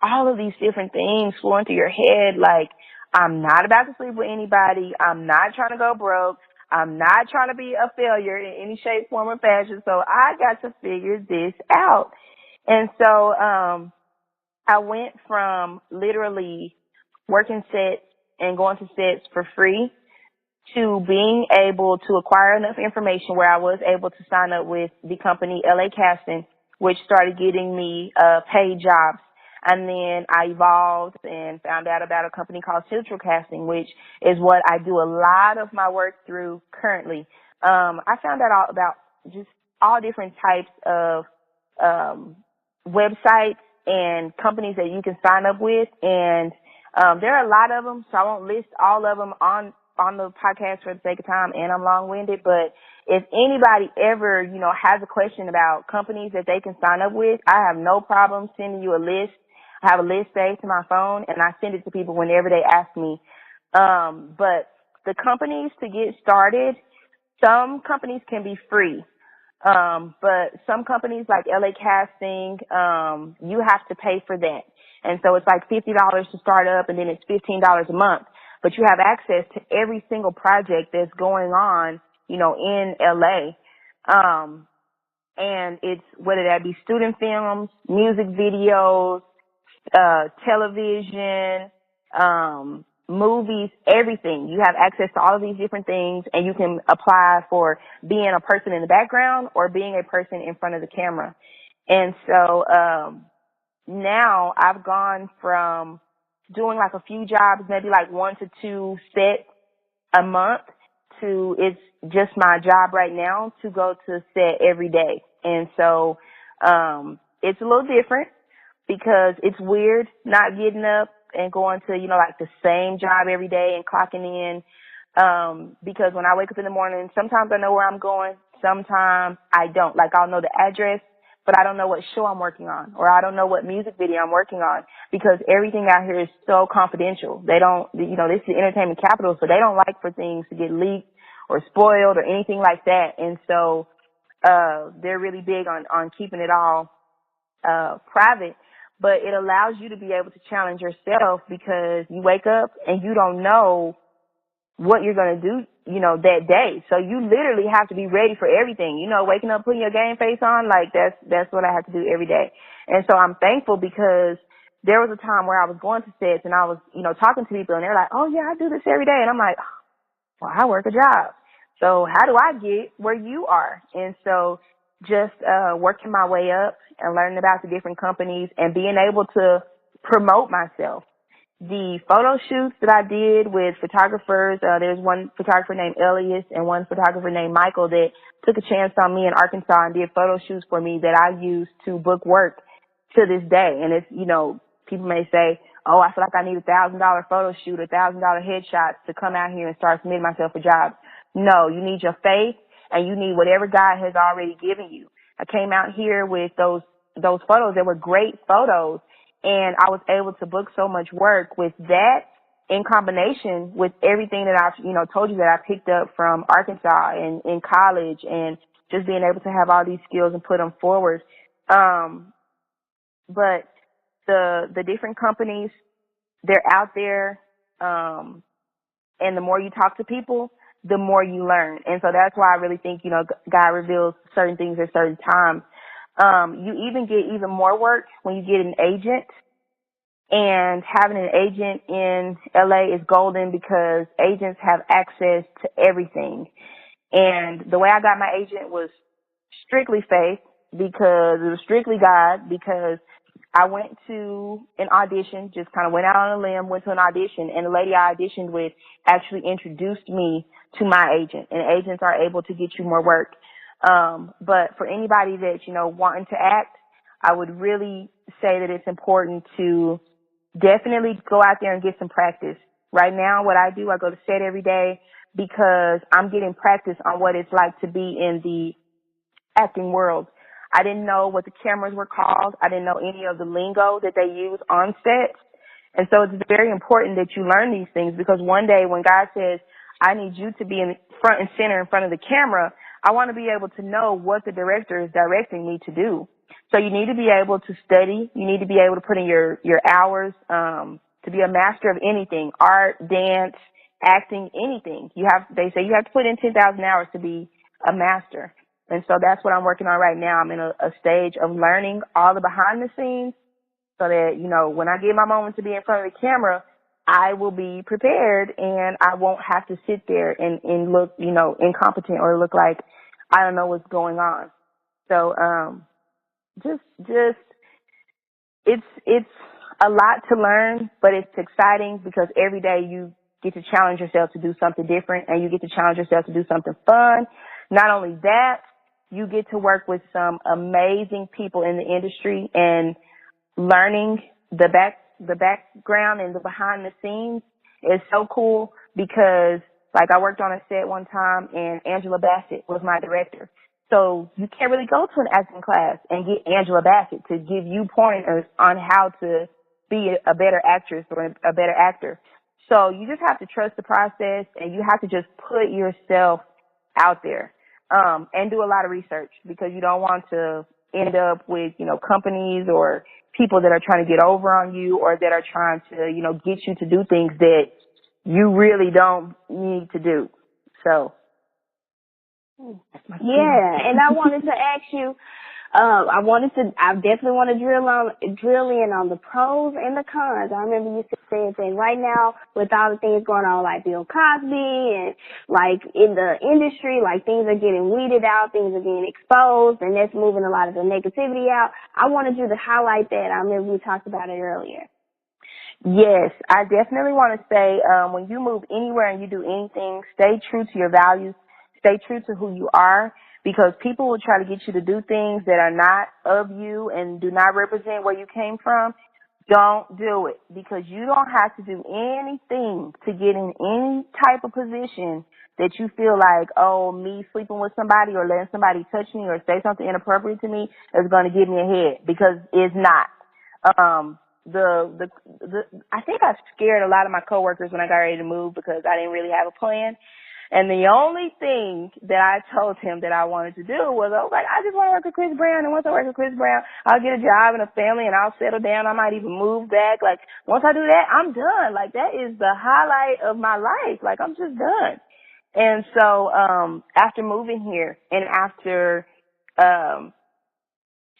all of these different things flowing through your head, like, I'm not about to sleep with anybody. I'm not trying to go broke. I'm not trying to be a failure in any shape, form, or fashion. So I got to figure this out. And so I went from literally working sets and going to sets for free to being able to acquire enough information where I was able to sign up with the company LA Casting, which started getting me paid jobs. And then I evolved and found out about a company called Central Casting, which is what I do a lot of my work through currently. I found out all about just all different types of websites and companies that you can sign up with, and there are a lot of them, so I won't list all of them on the podcast for the sake of time, and I'm long-winded, but if anybody ever, has a question about companies that they can sign up with, I have no problem sending you a list. I have a list saved to my phone, and I send it to people whenever they ask me. But the companies to get started, some companies can be free. But some companies like LA Casting, you have to pay for that. And so it's like $50 to start up, and then it's $15 a month. But you have access to every single project that's going on, in LA. And it's, whether that be student films, music videos, television, movies, everything. You have access to all of these different things, and you can apply for being a person in the background or being a person in front of the camera. And so, now I've gone from doing like a few jobs, maybe like 1 to 2 sets a month, to it's just my job right now to go to set every day. And so, it's a little different because it's weird not getting up and going to, like the same job every day and clocking in. Because when I wake up in the morning, sometimes I know where I'm going. Sometimes I don't. Like, I'll know the address, but I don't know what show I'm working on, or I don't know what music video I'm working on, because everything out here is so confidential. They don't, this is the entertainment capital, so they don't like for things to get leaked or spoiled or anything like that. And so they're really big on keeping it all private. But it allows you to be able to challenge yourself, because you wake up and you don't know what you're going to do, that day. So you literally have to be ready for everything. Waking up, putting your game face on, like that's what I have to do every day. And so I'm thankful, because there was a time where I was going to sets and I was, talking to people, and they're like, oh yeah, I do this every day. And I'm like, well, I work a job. So how do I get where you are? And so just working my way up and learning about the different companies and being able to promote myself. The photo shoots that I did with photographers, there's one photographer named Elias and one photographer named Michael that took a chance on me in Arkansas and did photo shoots for me that I use to book work to this day. And it's, people may say, oh, I feel like I need $1,000 photo shoot, $1,000 headshots to come out here and start submitting myself for jobs. No, you need your faith, and you need whatever God has already given you. I came out here with those photos. They were great photos, and I was able to book so much work with that, in combination with everything that I've, told you that I picked up from Arkansas and in college, and just being able to have all these skills and put them forward. But the different companies, they're out there, and the more you talk to people, the more you learn. And so that's why I really think, God reveals certain things at certain times. You even get even more work when you get an agent, and having an agent in LA is golden, because agents have access to everything. And the way I got my agent was strictly faith, because it was strictly God, because I went to an audition, just kind of went out on a limb, went to an audition, and the lady I auditioned with actually introduced me to my agent. And agents are able to get you more work. But for anybody that's, wanting to act, I would really say that it's important to definitely go out there and get some practice. Right now, what I do, I go to set every day, because I'm getting practice on what it's like to be in the acting world. I didn't know what the cameras were called. I didn't know any of the lingo that they use on sets. And so it's very important that you learn these things, because one day when God says, I need you to be in front and center in front of the camera, I want to be able to know what the director is directing me to do. So you need to be able to study. You need to be able to put in your hours, to be a master of anything, art, dance, acting, anything. They say you have to put in 10,000 hours to be a master. And so that's what I'm working on right now. I'm in a stage of learning all the behind the scenes, so that, when I get my moment to be in front of the camera, I will be prepared, and I won't have to sit there and look, incompetent, or look like I don't know what's going on. So, just it's a lot to learn, but it's exciting, because every day you get to challenge yourself to do something different, and you get to challenge yourself to do something fun. Not only that, you get to work with some amazing people in the industry, and learning the background and the behind the scenes is so cool, because like I worked on a set one time, and Angela Bassett was my director. So you can't really go to an acting class and get Angela Bassett to give you pointers on how to be a better actress or a better actor. So you just have to trust the process, and you have to just put yourself out there, and do a lot of research, because you don't want to end up with, companies or people that are trying to get over on you, or that are trying to, get you to do things that you really don't need to do. So. Yeah, and I wanted to ask you, I definitely want to drill in on the pros and the cons. I remember you said that right now, with all the things going on, like Bill Cosby and like in the industry, like things are getting weeded out, things are getting exposed, and that's moving a lot of the negativity out. I wanted you to highlight that. I remember we talked about it earlier. Yes, I definitely want to say, when you move anywhere and you do anything, stay true to your values, stay true to who you are, because people will try to get you to do things that are not of you and do not represent where you came from. Don't do it, because you don't have to do anything to get in any type of position that you feel like, oh, me sleeping with somebody or letting somebody touch me or say something inappropriate to me is going to give me ahead, because it's not. I think I scared a lot of my coworkers when I got ready to move because I didn't really have a plan. And the only thing that I told him that I wanted to do was, I was like, I just want to work with Chris Brown. And once I work with Chris Brown, I'll get a job and a family and I'll settle down. I might even move back. Like, once I do that, I'm done. Like, that is the highlight of my life. Like, I'm just done. And so, after moving here and after,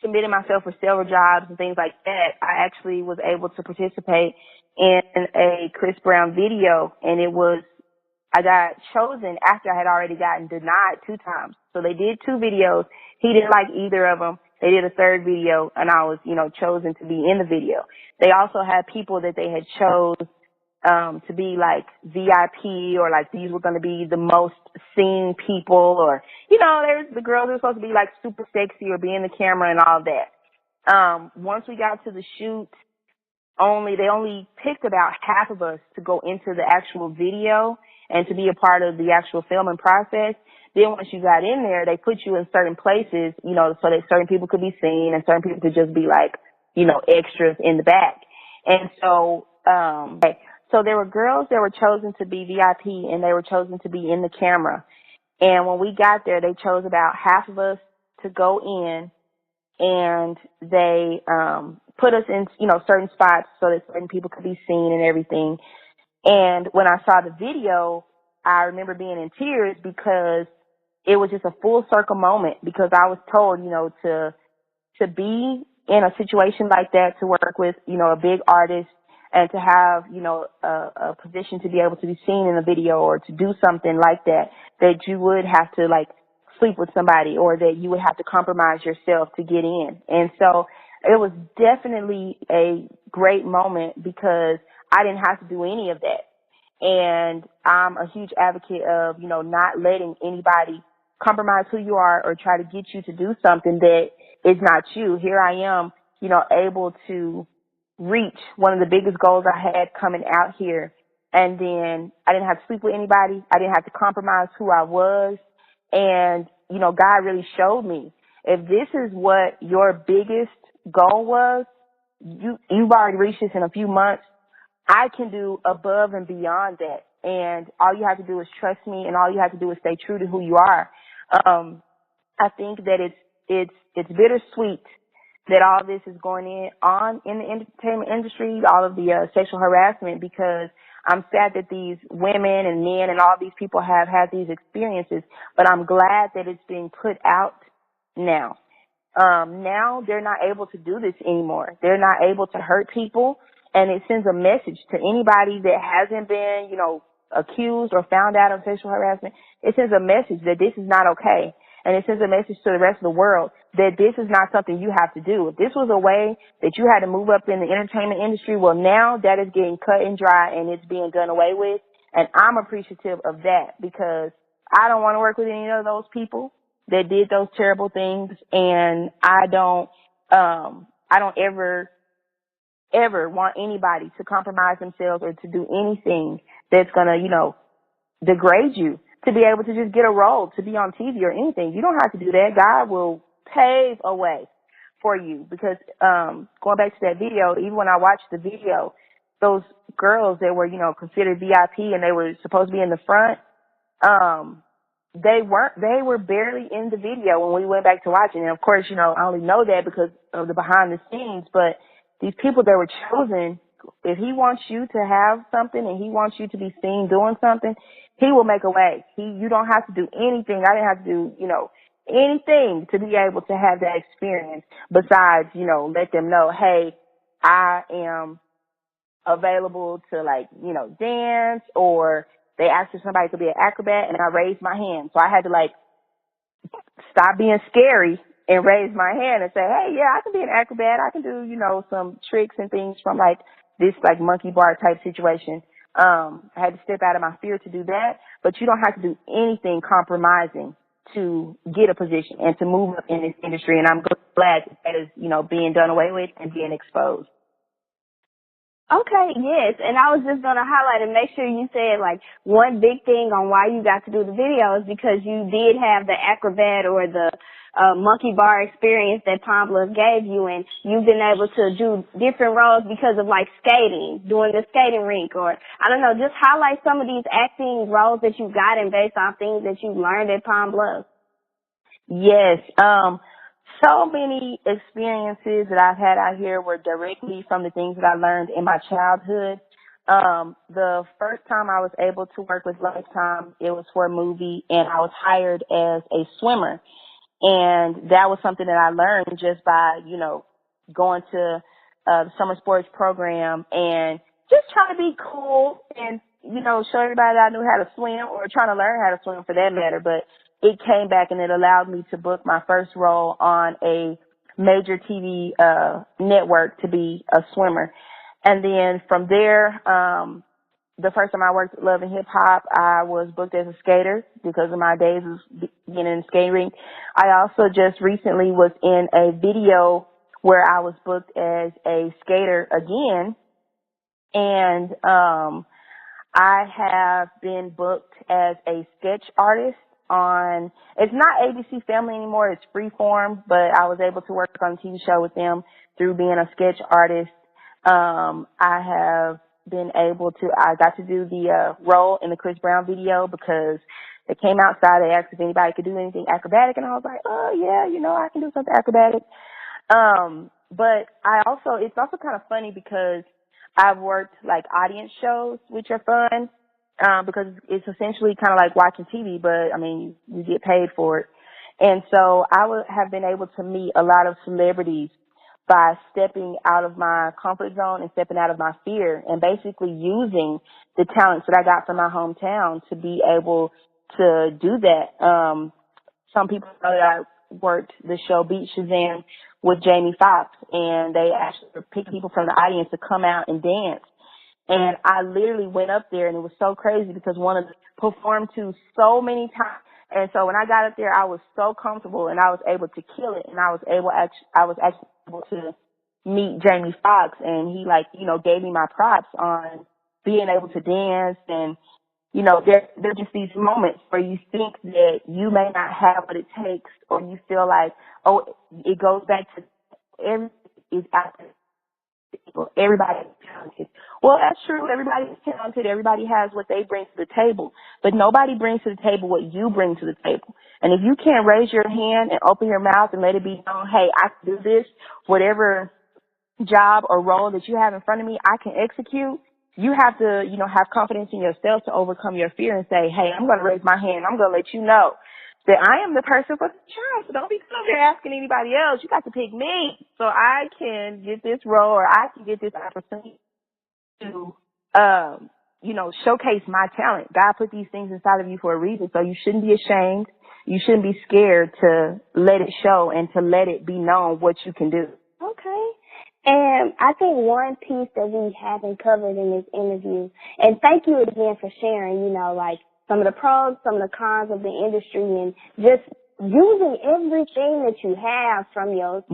submitting myself for several jobs and things like that, I actually was able to participate in a Chris Brown video, and I got chosen after I had already gotten denied 2 times. So they did 2 videos. He didn't like either of them. They did a 3rd video, and I was, chosen to be in the video. They also had people that they had chose to be like VIP, or like these were going to be the most seen people, or, there's the girls that were supposed to be like super sexy or be in the camera and all that. Once we got to the shoot, they only picked about half of us to go into the actual video and to be a part of the actual filming process. Then once you got in there, they put you in certain places, so that certain people could be seen and certain people could just be like, extras in the back. And so, so there were girls that were chosen to be VIP, and they were chosen to be in the camera. And when we got there, they chose about half of us to go in, and they put us in, certain spots so that certain people could be seen and everything. And when I saw the video, I remember being in tears because it was just a full circle moment, because I was told, to be in a situation like that, to work with, a big artist, and to have, a position to be able to be seen in a video or to do something like that, that you would have to like sleep with somebody, or that you would have to compromise yourself to get in. And so it was definitely a great moment, because I didn't have to do any of that. And I'm a huge advocate of, not letting anybody compromise who you are or try to get you to do something that is not you. Here I am, able to reach one of the biggest goals I had coming out here. And then I didn't have to sleep with anybody. I didn't have to compromise who I was. And, God really showed me, if this is what your biggest goal was, you've already reached this in a few months. I can do above and beyond that. And all you have to do is trust me, and all you have to do is stay true to who you are. I think that it's bittersweet that all this is going on in the entertainment industry, all of the sexual harassment, because I'm sad that these women and men and all these people have had these experiences, but I'm glad that it's being put out now. Now they're not able to do this anymore. They're not able to hurt people, and it sends a message to anybody that hasn't been, accused or found out of sexual harassment. It sends a message that this is not okay. And it sends a message to the rest of the world that this is not something you have to do. If this was a way that you had to move up in the entertainment industry, well, now that is getting cut and dry, and it's being done away with. And I'm appreciative of that, because I don't want to work with any of those people that did those terrible things. And I don't ever want anybody to compromise themselves or to do anything that's going to, degrade you, to be able to just get a role, to be on TV or anything. You don't have to do that. God will pave a way for you, because going back to that video, even when I watched the video, those girls that were, considered VIP and they were supposed to be in the front, they were barely in the video when we went back to watching. And of course, I only know that because of the behind the scenes, but these people that were chosen, if he wants you to have something and he wants you to be seen doing something, he will make a way. You don't have to do anything. I didn't have to do, anything to be able to have that experience besides, let them know, hey, I am available to dance, or they asked if somebody could be an acrobat and I raised my hand. So I had to stop being scary and raise my hand and say, hey, yeah, I can be an acrobat. I can do, some tricks and things from this monkey bar type situation. I had to step out of my fear to do that, but you don't have to do anything compromising to get a position and to move up in this industry. And I'm glad that is, being done away with and being exposed. Okay, yes. And I was just going to highlight and make sure you said, like, one big thing on why you got to do the video is because you did have the acrobat or the monkey bar experience that Palm Bluff gave you, and you've been able to do different roles because of, like, skating, doing the skating rink, or, I don't know, just highlight some of these acting roles that you got and based on things that you learned at Palm Bluff. Yes. So many experiences that I've had out here were directly from the things that I learned in my childhood. The first time I was able to work with Lifetime, it was for a movie, and I was hired as a swimmer. And that was something that I learned just by, going to the summer sports program and just trying to be cool and, show everybody that I knew how to swim, or trying to learn how to swim for that matter. But it came back and it allowed me to book my first role on a major TV network to be a swimmer. And then from there, the first time I worked at Love and Hip Hop, I was booked as a skater because of my days of being in the skating rink. I also just recently was in a video where I was booked as a skater again. And I have been booked as a sketch artist on, it's not ABC Family anymore, it's Freeform, but I was able to work on a TV show with them through being a sketch artist. I have been able to, I got to do the role in the Chris Brown video because they came outside, they asked if anybody could do anything acrobatic, and I was like, oh yeah, I can do something acrobatic. But it's also kind of funny because I've worked like audience shows, which are fun, because it's essentially kind of like watching TV, but I mean, you get paid for it. And so I would have been able to meet a lot of celebrities by stepping out of my comfort zone and stepping out of my fear and basically using the talents that I got from my hometown to be able to do that. Some people know that I worked the show Beat Shazam with Jamie Foxx, and they actually picked people from the audience to come out and dance. And I literally went up there, and it was so crazy because one of them performed to so many times. And so when I got up there, I was so comfortable, and I was able to kill it. And I was actually able to meet Jamie Foxx, and he gave me my props on being able to dance. And there's just these moments where you think that you may not have what it takes, or you feel like, oh, it goes back to everything is out there. Everybody is talented. Well, that's true. Everybody is talented. Everybody has what they bring to the table. But nobody brings to the table what you bring to the table. And if you can't raise your hand and open your mouth and let it be known, hey, I can do this, whatever job or role that you have in front of me, I can execute. You have to, have confidence in yourself to overcome your fear and say, hey, I'm going to raise my hand. I'm going to let you know that I am the person for the job. So don't be over there asking anybody else. You got to pick me so I can get this role, or I can get this opportunity to, showcase my talent. God put these things inside of you for a reason. So you shouldn't be ashamed. You shouldn't be scared to let it show and to let it be known what you can do. Okay. And I think one piece that we haven't covered in this interview, and thank you again for sharing, like some of the pros, some of the cons of the industry, and just using everything that you have from your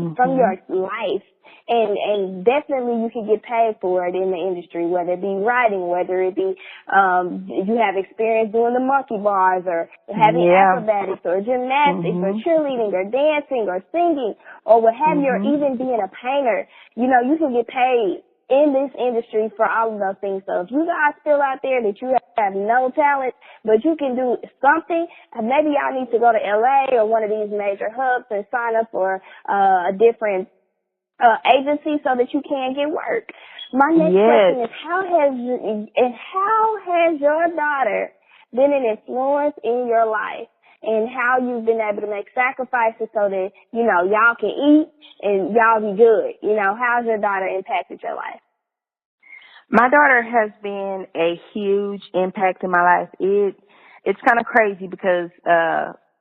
life. And definitely you can get paid for it in the industry, whether it be writing, whether it be you have experience doing the monkey bars, or having acrobatics or gymnastics or cheerleading or dancing or singing or what have you, or even being a painter. You can get paid in this industry for all of those things. So if you guys feel out there that you have no talent, but you can do something, maybe y'all need to go to LA or one of these major hubs and sign up for a different agency so that you can get work. My next question is, how has your daughter been an influence in your life, and how you've been able to make sacrifices so that, y'all can eat and y'all be good? How's your daughter impacted your life? My daughter has been a huge impact in my life. It's kind of crazy because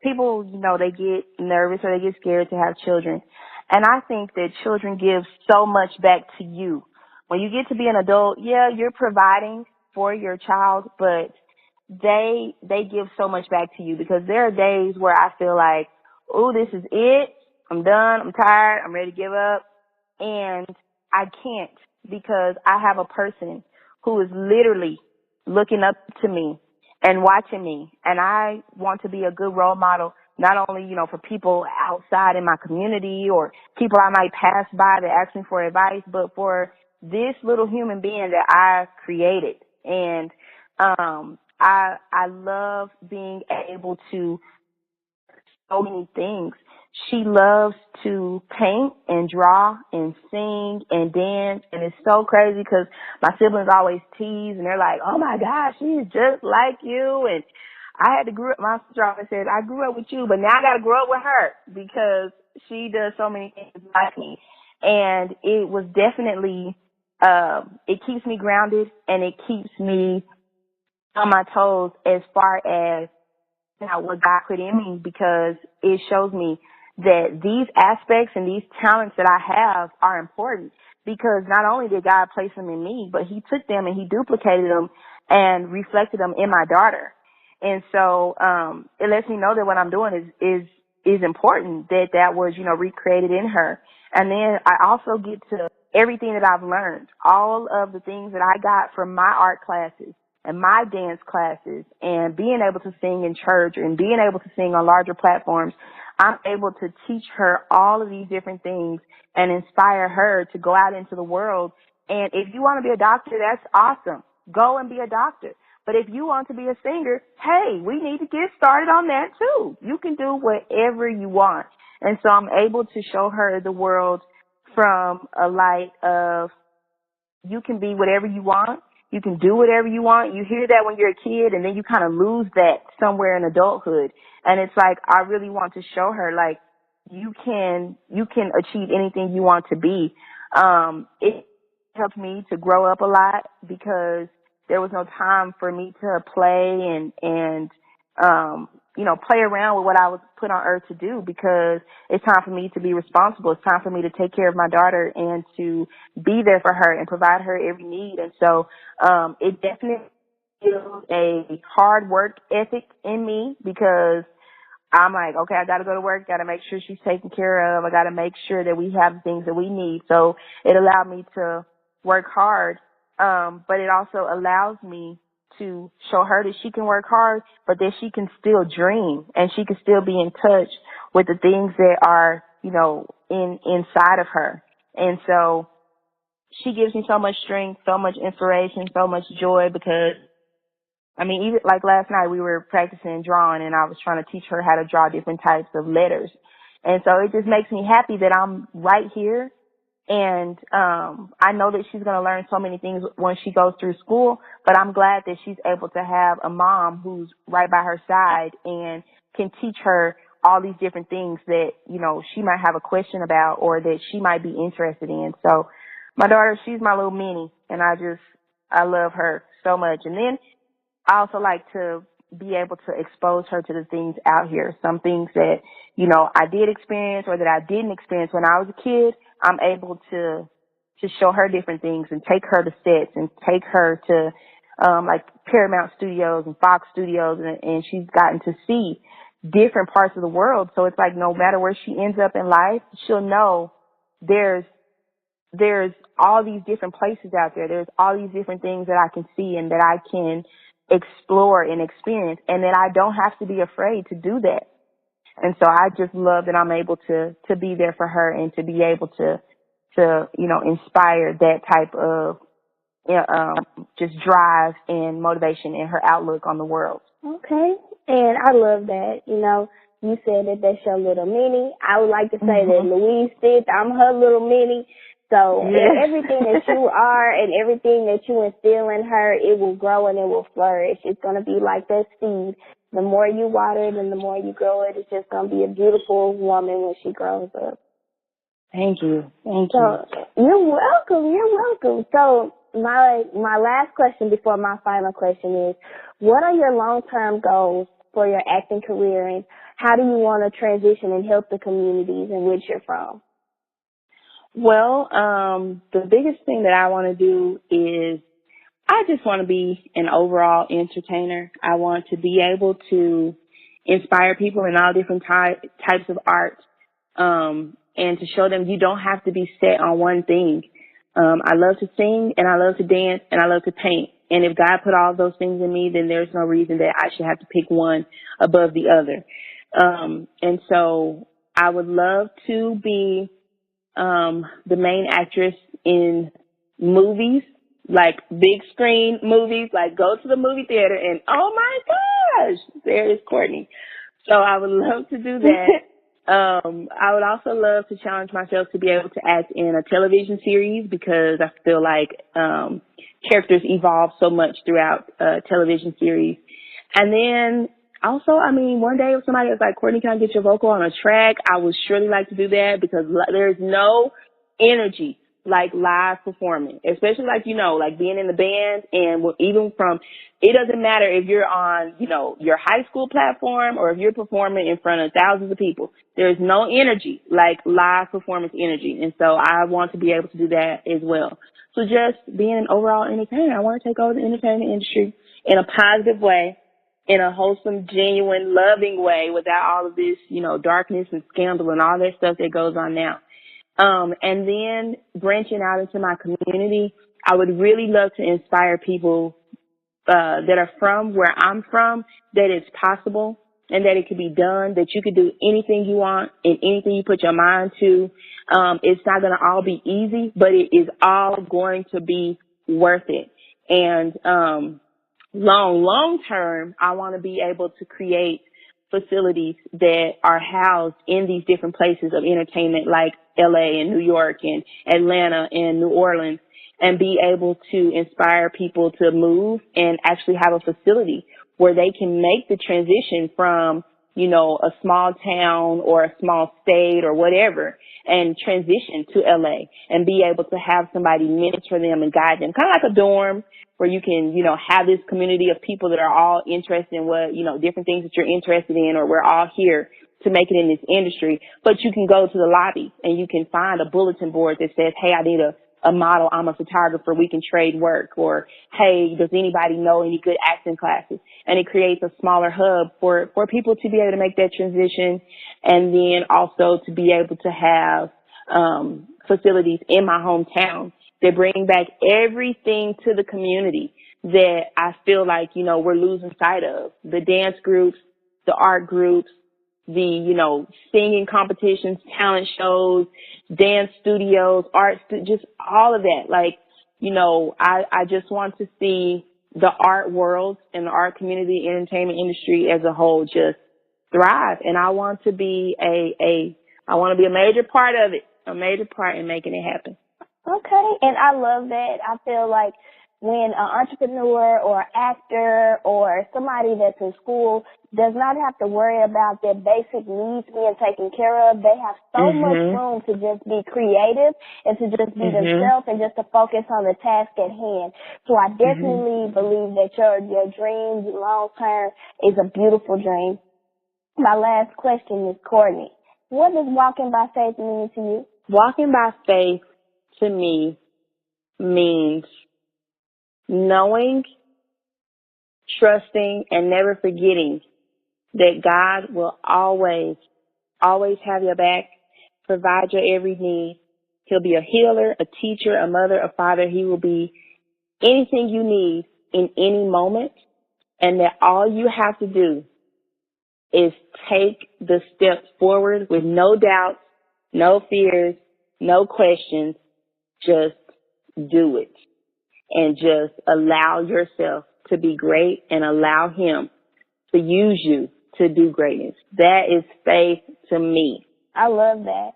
people, they get nervous or they get scared to have children. And I think that children give so much back to you. When you get to be an adult, yeah, you're providing for your child, but they give so much back to you, because there are days where I feel like, oh, this is it. I'm done. I'm tired. I'm ready to give up. And I can't. because I have a person who is literally looking up to me and watching me. And I want to be a good role model, not only, for people outside in my community or people I might pass by that ask me for advice, but for this little human being that I created. And I love being able to so many things. She loves to paint and draw and sing and dance, and it's so crazy because my siblings always tease and they're like, "Oh my gosh, she's just like you." And I had to grow up. My sister always said, "I grew up with you, but now I got to grow up with her because she does so many things like me." And it was definitely, it keeps me grounded and it keeps me on my toes as far as what God put in me, because it shows me that these aspects and these talents that I have are important, because not only did God place them in me, but he took them and he duplicated them and reflected them in my daughter. And so it lets me know that what I'm doing is important, that was, recreated in her. And then I also get to everything that I've learned, all of the things that I got from my art classes and my dance classes and being able to sing in church and being able to sing on larger platforms. I'm able to teach her all of these different things and inspire her to go out into the world. And if you want to be a doctor, that's awesome. Go and be a doctor. But if you want to be a singer, hey, we need to get started on that too. You can do whatever you want. And so I'm able to show her the world from a light of, you can be whatever you want. You can do whatever you want. You hear that when you're a kid, and then you kind of lose that somewhere in adulthood. And it's like, I really want to show her, like, you can achieve anything you want to be. It helped me to grow up a lot because there was no time for me to play and play around with what I was put on earth to do, because it's time for me to be responsible. It's time for me to take care of my daughter and to be there for her and provide her every need. And so it definitely builds a hard work ethic in me, because I'm like, okay, I got to go to work, got to make sure she's taken care of. I got to make sure that we have the things that we need. So it allowed me to work hard, but it also allows me to show her that she can work hard, but that she can still dream and she can still be in touch with the things that are, inside of her. And so she gives me so much strength, so much inspiration, so much joy, because even like last night we were practicing drawing and I was trying to teach her how to draw different types of letters. And so it just makes me happy that I'm right here. And I know that she's going to learn so many things when she goes through school, but I'm glad that she's able to have a mom who's right by her side and can teach her all these different things that, she might have a question about or that she might be interested in. So my daughter, she's my little mini, and I love her so much. And then I also like to be able to expose her to the things out here, some things that, I did experience or that I didn't experience when I was a kid. I'm able to show her different things and take her to sets and take her to, like Paramount Studios and Fox Studios, and she's gotten to see different parts of the world. So it's like, no matter where she ends up in life, she'll know there's all these different places out there. There's all these different things that I can see and that I can explore and experience, and that I don't have to be afraid to do that. And so I just love that I'm able to be there for her and to be able to inspire that type of just drive and motivation in her outlook on the world. Okay. And I love that. You said that that's your little mini. I would like to say that Louise did. I'm her little mini. So everything that you are and everything that you instill in her, it will grow and it will flourish. It's going to be like that seed. The more you water it and the more you grow it, it's just going to be a beautiful woman when she grows up. Thank you. So you're welcome. So my last question before my final question is, what are your long-term goals for your acting career, and how do you want to transition and help the communities in which you're from? Well, the biggest thing that I want to do is I just want to be an overall entertainer. I want to be able to inspire people in all different types of art, and to show them you don't have to be set on one thing. I love to sing, and I love to dance, and I love to paint. And if God put all those things in me, then there's no reason that I should have to pick one above the other. And so I would love to be the main actress in movies, like big screen movies, like go to the movie theater and, oh my gosh, there is Courtney. So I would love to do that. I would also love to challenge myself to be able to act in a television series, because I feel like characters evolve so much throughout television series. And then also, I mean, one day if somebody was like, Courtney, can I get your vocal on a track? I would surely like to do that, because there's no energy like live performing, especially like, you know, like being in the band. And even from, it doesn't matter if you're on, you know, your high school platform or if you're performing in front of thousands of people, there's no energy like live performance energy. And so I want to be able to do that as well. So just being an overall entertainer, I want to take over the entertainment industry in a positive way, in a wholesome, genuine, loving way, without all of this, you know, darkness and scandal and all that stuff that goes on now. And then branching out into my community, I would really love to inspire people that are from where I'm from, that it's possible and that it could be done, that you could do anything you want and anything you put your mind to. It's not going to all be easy, but it is all going to be worth it. And long term, I want to be able to create facilities that are housed in these different places of entertainment, like LA and New York and Atlanta and New Orleans, and be able to inspire people to move and actually have a facility where they can make the transition from, you know, a small town or a small state or whatever, and transition to LA and be able to have somebody mentor them and guide them, kind of like a dorm, where you can, you know, have this community of people that are all interested in what, you know, different things that you're interested in, or we're all here to make it in this industry. But you can go to the lobby and you can find a bulletin board that says, hey, I need a model, I'm a photographer, we can trade work, or hey, does anybody know any good acting classes? And it creates a smaller hub for people to be able to make that transition, and then also to be able to have facilities in my hometown that bring back everything to the community that I feel like, you know, we're losing sight of. The dance groups, the art groups, the, you know, singing competitions, talent shows, dance studios, just all of that. Like, you know, I just want to see the art world and the art community, entertainment industry as a whole just thrive. And I want to be I want to be a major part of it, a major part in making it happen. Okay, and I love that. I feel like when an entrepreneur or actor or somebody that's in school does not have to worry about their basic needs being taken care of, they have so much room to just be creative and to just be themselves and just to focus on the task at hand. So I definitely believe that your dream long term is a beautiful dream. My last question is, Courtney, what does walking by faith mean to you? Walking by faith to me means knowing, trusting, and never forgetting that God will always have your back, provide your every need. He'll be a healer, a teacher, a mother, a father. He will be anything you need in any moment, and that all you have to do is take the steps forward with no doubts, no fears, no questions. Just do it, and just allow yourself to be great and allow him to use you to do greatness. That is faith to me. I love that.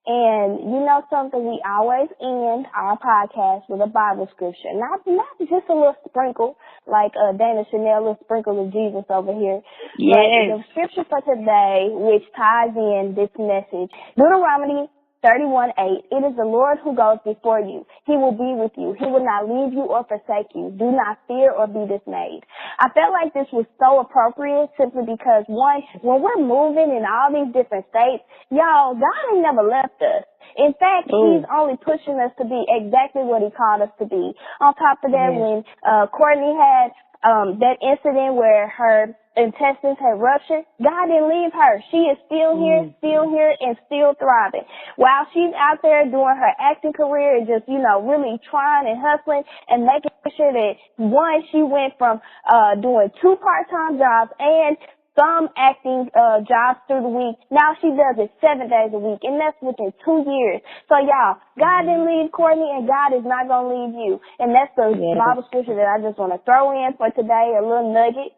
And you know something, we always end our podcast with a Bible scripture. Not just a little sprinkle, like Dana Chanel, a little sprinkle of Jesus over here. Yes. But the scripture for today, which ties in this message, Duetueromay 31:8, it is the Lord who goes before you. He will be with you. He will not leave you or forsake you. Do not fear or be dismayed. I felt like this was so appropriate simply because, one, when we're moving in all these different states, y'all, God ain't never left us. In fact, He's only pushing us to be exactly what He called us to be. On top of that, when Courtney had that incident where her intestines had ruptured, God didn't leave her. She is still here, and still thriving. While she's out there doing her acting career and just, really trying and hustling and making sure that, one, she went from doing 2 part-time jobs and some acting jobs through the week. Now she does it 7 days a week, and that's within 2 years. So, y'all, God didn't leave Courtney, and God is not going to leave you. And that's the Bible scripture that I just want to throw in for today, a little nugget.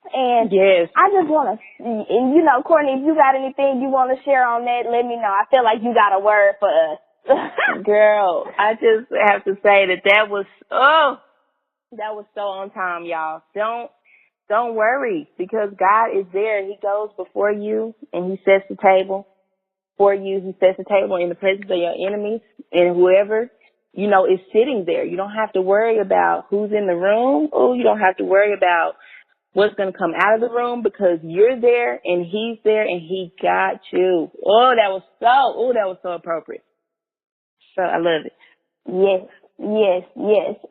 And I just want to, and Courtney, if you got anything you want to share on that, let me know. I feel like you got a word for us. Girl, I just have to say that was so on time, y'all. Don't worry, because God is there. He goes before you and he sets the table for you. He sets the table in the presence of your enemies and whoever, is sitting there. You don't have to worry about who's in the room. Oh, you don't have to worry about what's going to come out of the room, because you're there and he's there and he got you. That was so appropriate. So I love it. Yes.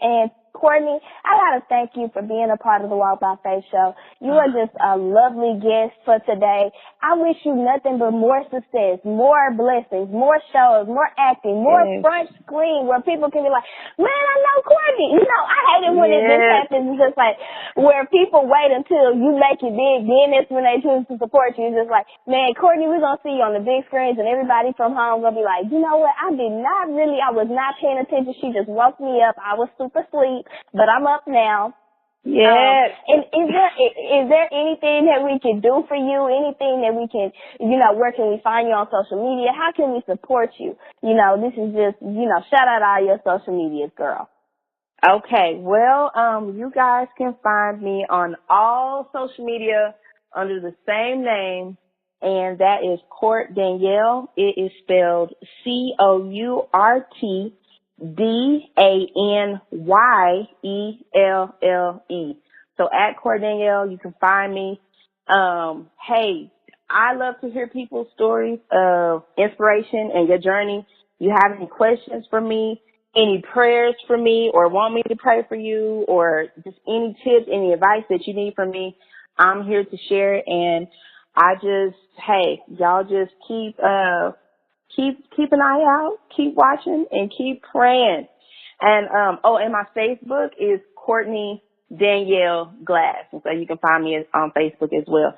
And Courtney, I got to thank you for being a part of the Walk by Faith show. You are just a lovely guest for today. I wish you nothing but more success, more blessings, more shows, more acting, more front screen where people can be like, man, I know Courtney. I hate it when it just happens. It's just like where people wait until you make it big, then that's when they choose to support you. It's just like, man, Courtney, we're going to see you on the big screens, and everybody from home going to be like, you know what, I was not paying attention. She just woke me up. I was super asleep, but I'm up now. Yes. And is there anything that we can do for you? Anything that we can, where can we find you on social media? How can we support you? This is just, shout out all your social medias, girl. Okay. Well, you guys can find me on all social media under the same name, and that is Court Danyelle. It is spelled CourtDanyelle. So at Court Danyelle, you can find me. Hey, I love to hear people's stories of inspiration and your journey. You have any questions for me, any prayers for me, or want me to pray for you, or just any tips, any advice that you need from me, I'm here to share it. And y'all just keep an eye out, keep watching, and keep praying. And and my Facebook is Courtney Danyelle Glass, and so you can find me on Facebook as well.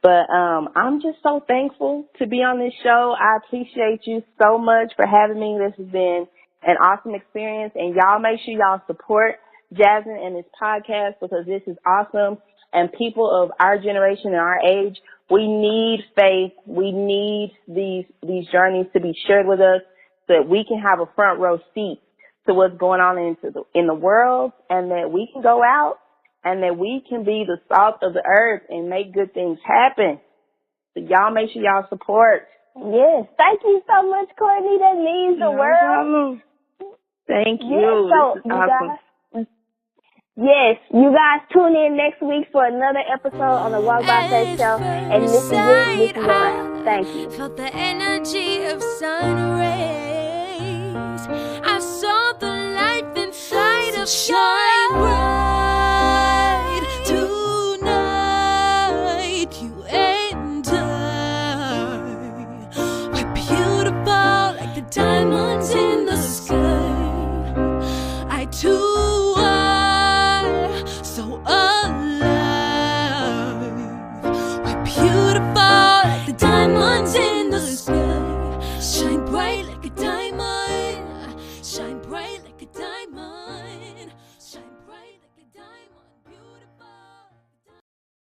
But I'm just so thankful to be on this show. I appreciate you so much for having me. This has been an awesome experience, and y'all make sure y'all support Jasmine and this podcast, because this is awesome. And people of our generation and our age, we need faith. We need these journeys to be shared with us so that we can have a front row seat to what's going on in the world, and that we can go out and that we can be the salt of the earth and make good things happen. So y'all make sure y'all support. Yes. Thank you so much, Courtney. That means the world. Thank you. Yes, so this is awesome. Yes, you guys tune in next week for another episode on the Walk by Faith show. And this is it. This is a wrap. Thank you. Felt the energy of sun rays.